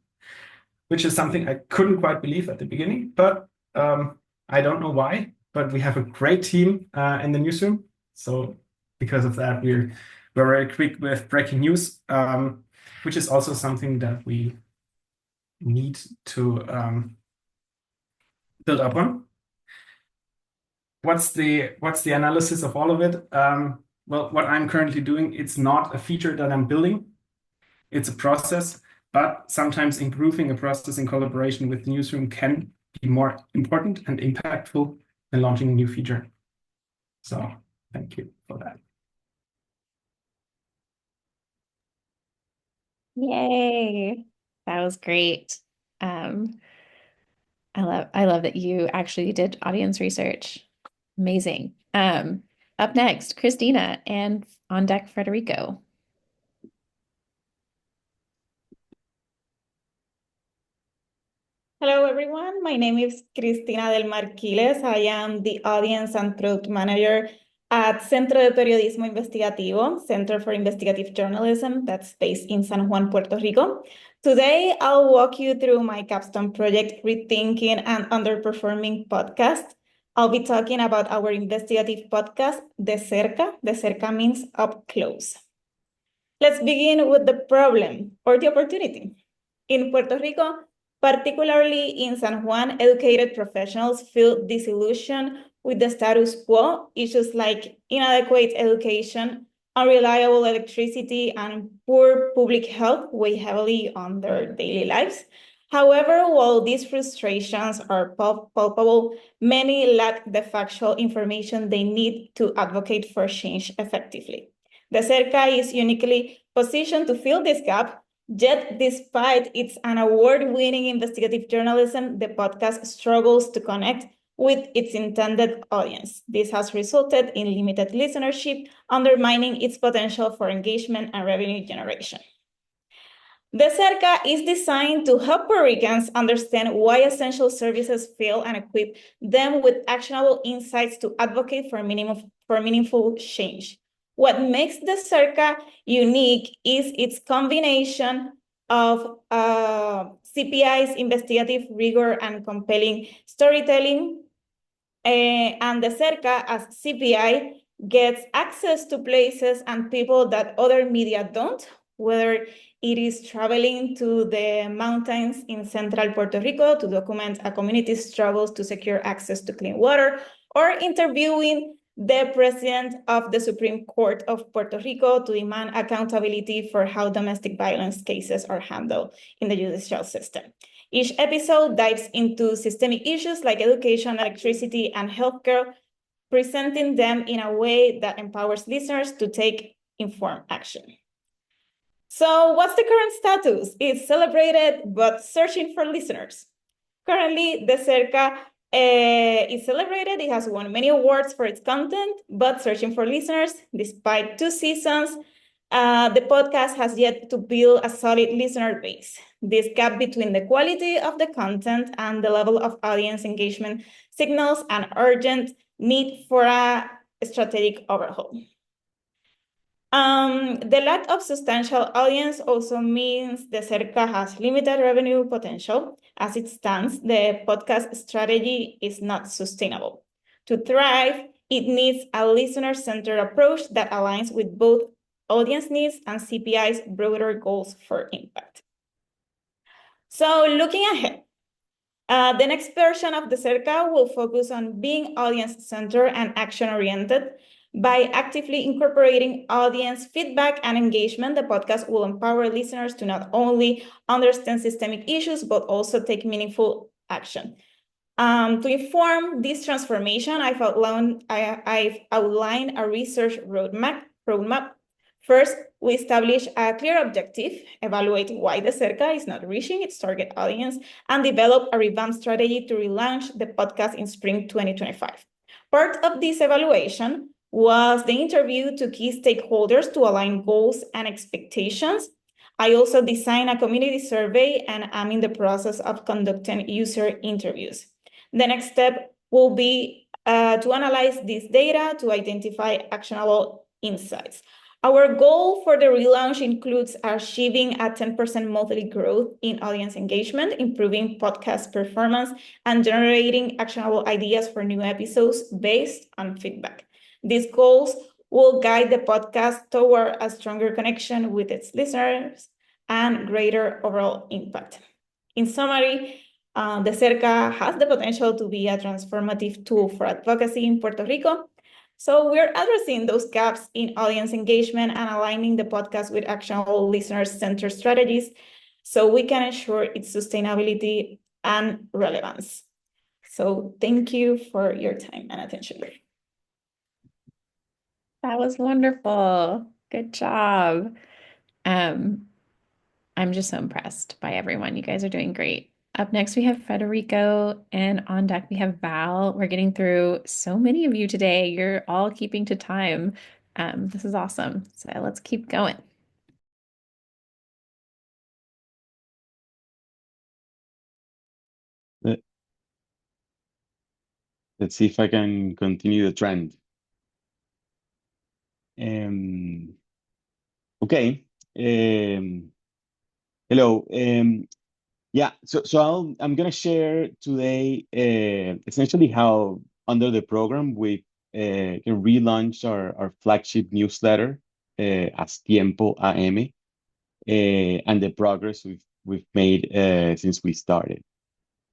which is something I couldn't quite believe at the beginning, but I don't know why, but we have a great team in the newsroom. So because of that, we're very quick with breaking news, which is also something that we need to build up on. What's the analysis of all of it? Well, what I'm currently doing, it's not a feature that I'm building. It's a process, but sometimes improving a process in collaboration with the newsroom can be more important and impactful than launching a new feature. So thank you for that. Yay, that was great. I love that you actually did audience research. Amazing. Up next, Christina, and on deck, Federico. Hello, everyone. My name is Cristina del Marquiles. I am the Audience and Product Manager at Centro de Periodismo Investigativo, Center for Investigative Journalism, that's based in San Juan, Puerto Rico. Today, I'll walk you through my capstone project, Rethinking an Underperforming Podcast. I'll be talking about our investigative podcast, De Cerca. De Cerca means up close. Let's begin with the problem or the opportunity. In Puerto Rico, particularly in San Juan, educated professionals feel disillusioned with the status quo. Issues like inadequate education, unreliable electricity, and poor public health weigh heavily on their daily lives. However, while these frustrations are palpable, many lack the factual information they need to advocate for change effectively. De Cerca is uniquely positioned to fill this gap. Yet, despite its an award-winning investigative journalism, the podcast struggles to connect with its intended audience. This has resulted in limited listenership, undermining its potential for engagement and revenue generation. The Cerca is designed to help Puerto Ricans understand why essential services fail and equip them with actionable insights to advocate for meaningful change. What makes the Cerca unique is its combination of CPI's investigative rigor and compelling storytelling. And the Cerca, as CPI, gets access to places and people that other media don't, whether it is traveling to the mountains in central Puerto Rico to document a community's struggles to secure access to clean water, or interviewing the president of the Supreme Court of Puerto Rico to demand accountability for how domestic violence cases are handled in the judicial system. Each episode dives into systemic issues like education, electricity, and healthcare, presenting them in a way that empowers listeners to take informed action. So what's the current status? It's celebrated, but searching for listeners. Currently, the Cerca is celebrated. It has won many awards for its content, but searching for listeners, despite 2 seasons, the podcast has yet to build a solid listener base. This gap between the quality of the content and the level of audience engagement signals an urgent need for a strategic overhaul. The lack of substantial audience also means the Cerca has limited revenue potential. As it stands, the podcast strategy is not sustainable. To thrive, it needs a listener-centered approach that aligns with both audience needs and CPI's broader goals for impact. So looking ahead, the next version of the Cerca will focus on being audience-centered and action-oriented. By actively incorporating audience feedback and engagement, the podcast will empower listeners to not only understand systemic issues, but also take meaningful action. To inform this transformation, I've outlined a research roadmap. First, we establish a clear objective, evaluate why the Cerca is not reaching its target audience, and develop a revamped strategy to relaunch the podcast in spring 2025. Part of this evaluation was the interview to key stakeholders to align goals and expectations. I also designed a community survey, and I'm in the process of conducting user interviews. The next step will be to analyze this data to identify actionable insights. Our goal for the relaunch includes achieving a 10% monthly growth in audience engagement, improving podcast performance, and generating actionable ideas for new episodes based on feedback. These goals will guide the podcast toward a stronger connection with its listeners and greater overall impact. In summary, the Cerca has the potential to be a transformative tool for advocacy in Puerto Rico. So we're addressing those gaps in audience engagement and aligning the podcast with actionable listener-centered strategies so we can ensure its sustainability and relevance. So thank you for your time and attention. That was wonderful. Good job. I'm just so impressed by everyone. You guys are doing great. Up next, we have Federico, and on deck, we have Val. We're getting through so many of you today. You're all keeping to time. This is awesome. So let's keep going. Let's see if I can continue the trend. Okay. Hello. Yeah, so I'm gonna share today essentially how under the program we can relaunch our flagship newsletter as Tiempo AM and the progress we've made since we started.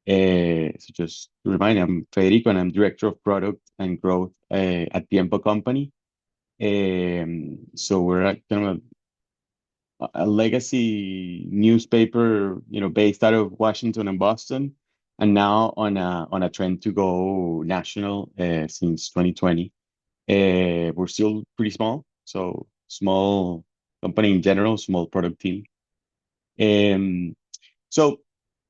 So just to remind, I'm Federico and I'm Director of Product and Growth at Tiempo Company. So we're kind of a legacy newspaper, based out of Washington and Boston, and now on a trend to go national since 2020. We're still pretty small, so small company in general, small product team. So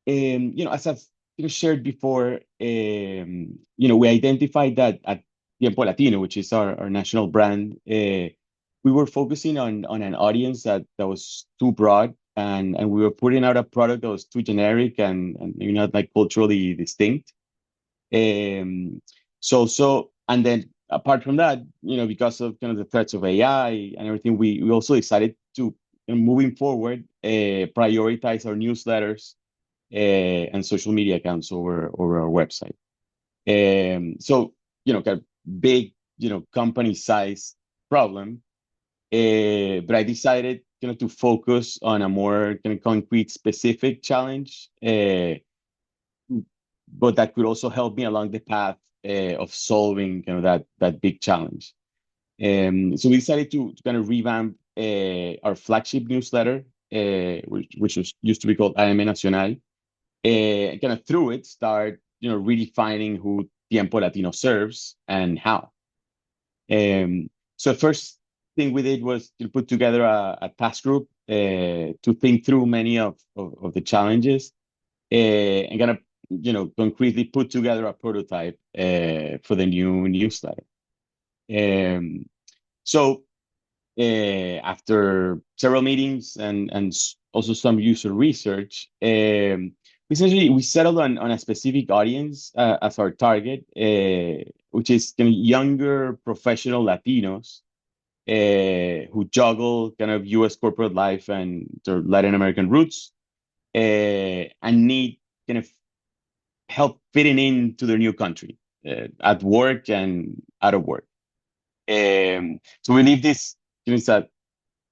as I've shared before, we identified that at Tiempo Latino, which is our national brand, we were focusing on an audience that was too broad, and we were putting out a product that was too generic and maybe not like culturally distinct. And then apart from that, because of kind of the threats of AI and everything, we also decided to, moving forward, prioritize our newsletters and social media accounts over our website. So, kind of big, company size problem. But I decided, to focus on a more kind of concrete, specific challenge, but that could also help me along the path of solving kind of that big challenge. So we decided to kind of revamp our flagship newsletter, which used to be called AM Nacional. Kind of through it, start redefining who Tiempo Latino serves and how. So first thing we did was to put together a task group to think through many of the challenges and kind of concretely put together a prototype for the new newsletter. So after several meetings and also some user research, essentially we settled on a specific audience as our target, which is kind of younger professional Latinos who juggle kind of US corporate life and their Latin American roots, and need kind of help fitting into their new country at work and out of work. So we leave this is that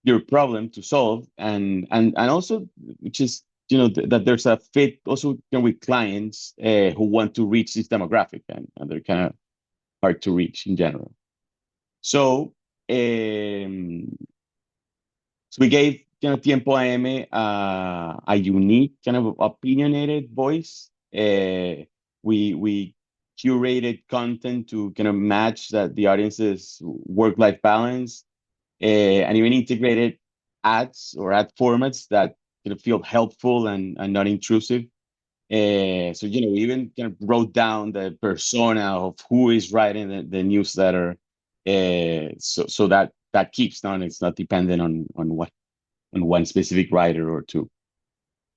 your problem to solve, and also, which is that there's a fit also with clients who want to reach this demographic, and they're kind of hard to reach in general. So we gave Tiempo AM a unique kind of opinionated voice. We curated content to kind of match the audience's work-life balance, and even integrated ads or ad formats that kind of feel helpful and not intrusive. So we even kind of wrote down the persona of who is writing the newsletter, so that keeps on. It's not dependent on one specific writer or two.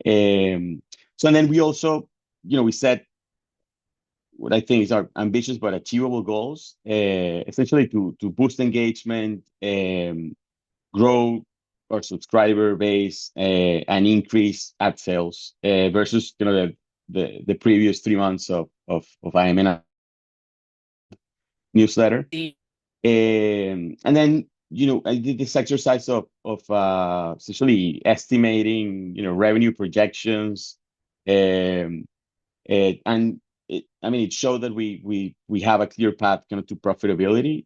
So and then we also we set what I think is our ambitious but achievable goals, essentially to boost engagement, grow our subscriber base, and increase ad sales versus the previous 3 months of IMN newsletter. And then I did this exercise of essentially estimating revenue projections, and it showed that we have a clear path to profitability.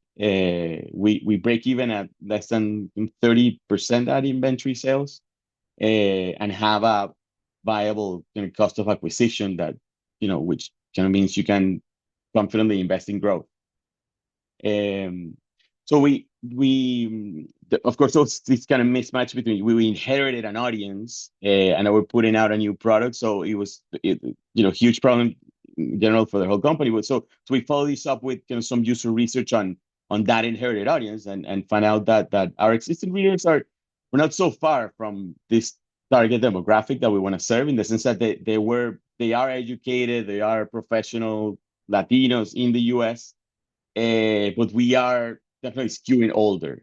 We break even at less than 30% at inventory sales, and have a viable cost of acquisition that which means you can confidently invest in growth. So of course, this kind of mismatch between we inherited an audience, and now we're putting out a new product. So it was huge problem in general for the whole company. So we follow this up with some user research on that inherited audience, and find out that our existing readers we're not so far from this target demographic that we want to serve, in the sense that they are educated, they are professional Latinos in the US, but we are definitely skewing older.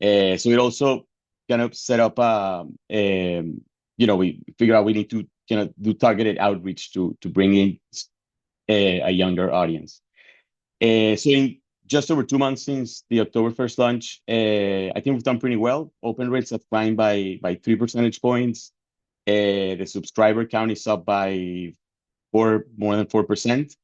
So it also kind of set up we figure out we need to do targeted outreach to bring in a younger audience. So in just over 2 months since the October 1st launch, I think we've done pretty well. Open rates have climbed by 3 percentage points. The subscriber count is up by more than 4%.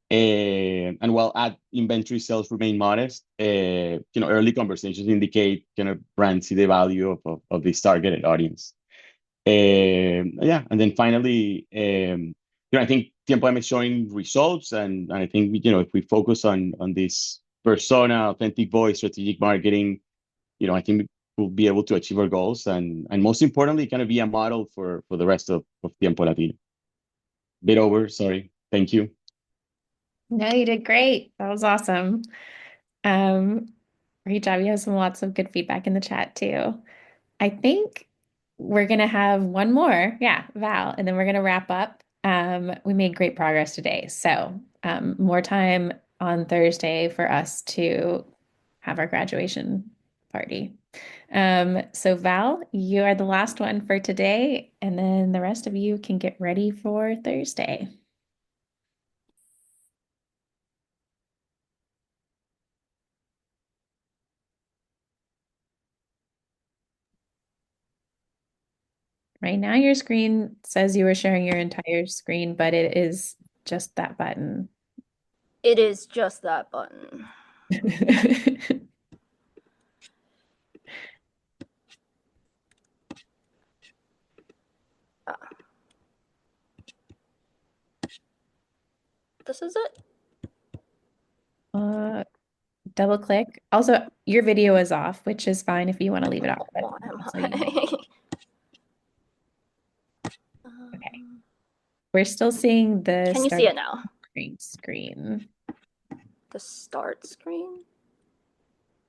And while ad inventory sales remain modest, early conversations indicate brands see the value of this targeted audience. Yeah, and then finally, I think Tiempo AM is showing results, and I think if we focus on this persona, authentic voice, strategic marketing, I think we'll be able to achieve our goals, and most importantly, be a model for the rest of Tiempo Latino. bit over, sorry. Thank you. No, you did great. That was awesome. Great job. You have some lots of good feedback in the chat too. I think we're gonna have one more. Yeah, Val, and then we're gonna wrap up. We made great progress today. So, more time on Thursday for us to have our graduation party. So Val, you are the last one for today, and then the rest of you can get ready for Thursday. Right now, your screen says you were sharing your entire screen, but it is just that button. It is just that button. This is it? Double click. Also, your video is off, which is fine if you want to leave it off. But Why am so you know. I? Okay. We're still seeing the Can you start see it now? screen. The start screen?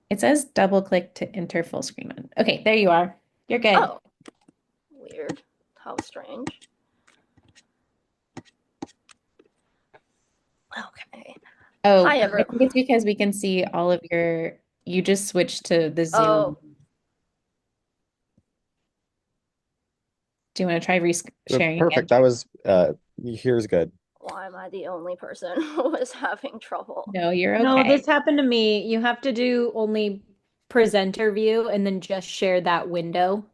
It says double click to enter full screen. Okay, there you are. You're good. Oh, weird. How strange. Okay. Oh, Hi, I everyone. think it's because we can see all of your, you just switched to the Zoom. Oh. Do you want to try sharing Perfect. again? That was here's good. Why am I the only person who is having trouble? No, you're okay. No, this happened to me. You have to do only presenter view and then just share that window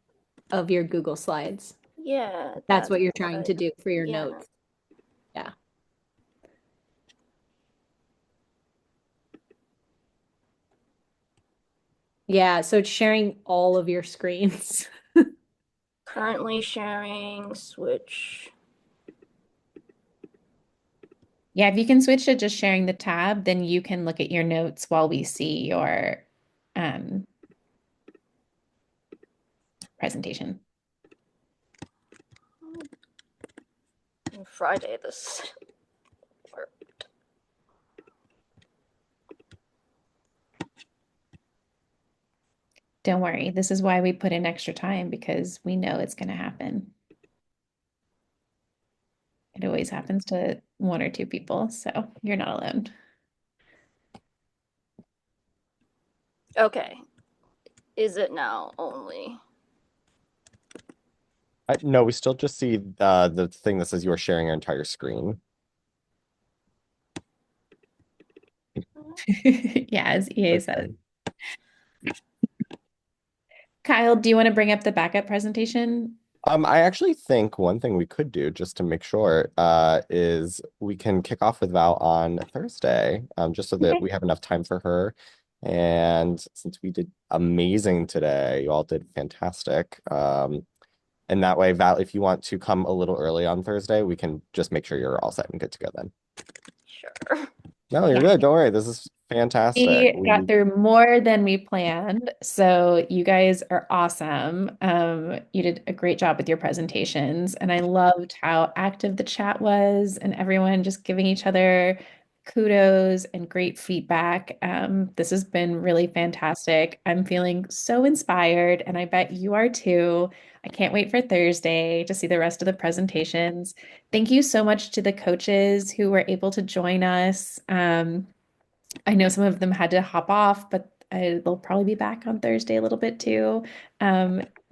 of your Google Slides. Yeah, That's what you're trying to do for your yeah. notes. Yeah. Yeah, so it's sharing all of your screens. Currently sharing, switch. Yeah, if you can switch to just sharing the tab, then you can look at your notes while we see your presentation. Friday this worked. Don't worry, this is why we put in extra time because we know it's going to happen. It always happens to one or two people, so you're not alone. Okay. Is it now only? No, we still just see the thing that says you are sharing your entire screen. Yeah, as EA said. Kyle, do you want to bring up the backup presentation? I actually think one thing we could do just to make sure is we can kick off with Val on Thursday, just so that we have enough time for her. And since we did amazing today, you all did fantastic. And that way, Val, if you want to come a little early on Thursday, we can just make sure you're all set and good to go then. Sure. No, you're good. Don't worry. This is fantastic. We got through more than we planned, so you guys are awesome. You did a great job with your presentations, and I loved how active the chat was and everyone just giving each other kudos and great feedback. This has been really fantastic. I'm feeling so inspired, and I bet you are too. I can't wait for Thursday to see the rest of the presentations. Thank you so much to the coaches who were able to join us. I know some of them had to hop off, but they'll probably be back on Thursday a little bit too.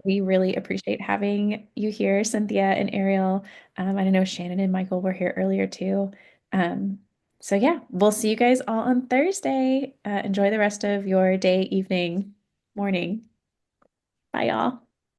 We really appreciate having you here, Cynthia and Ariel. And I know Shannon and Michael were here earlier too. So yeah, we'll see you guys all on Thursday. Enjoy the rest of your day, evening, morning. Bye, y'all.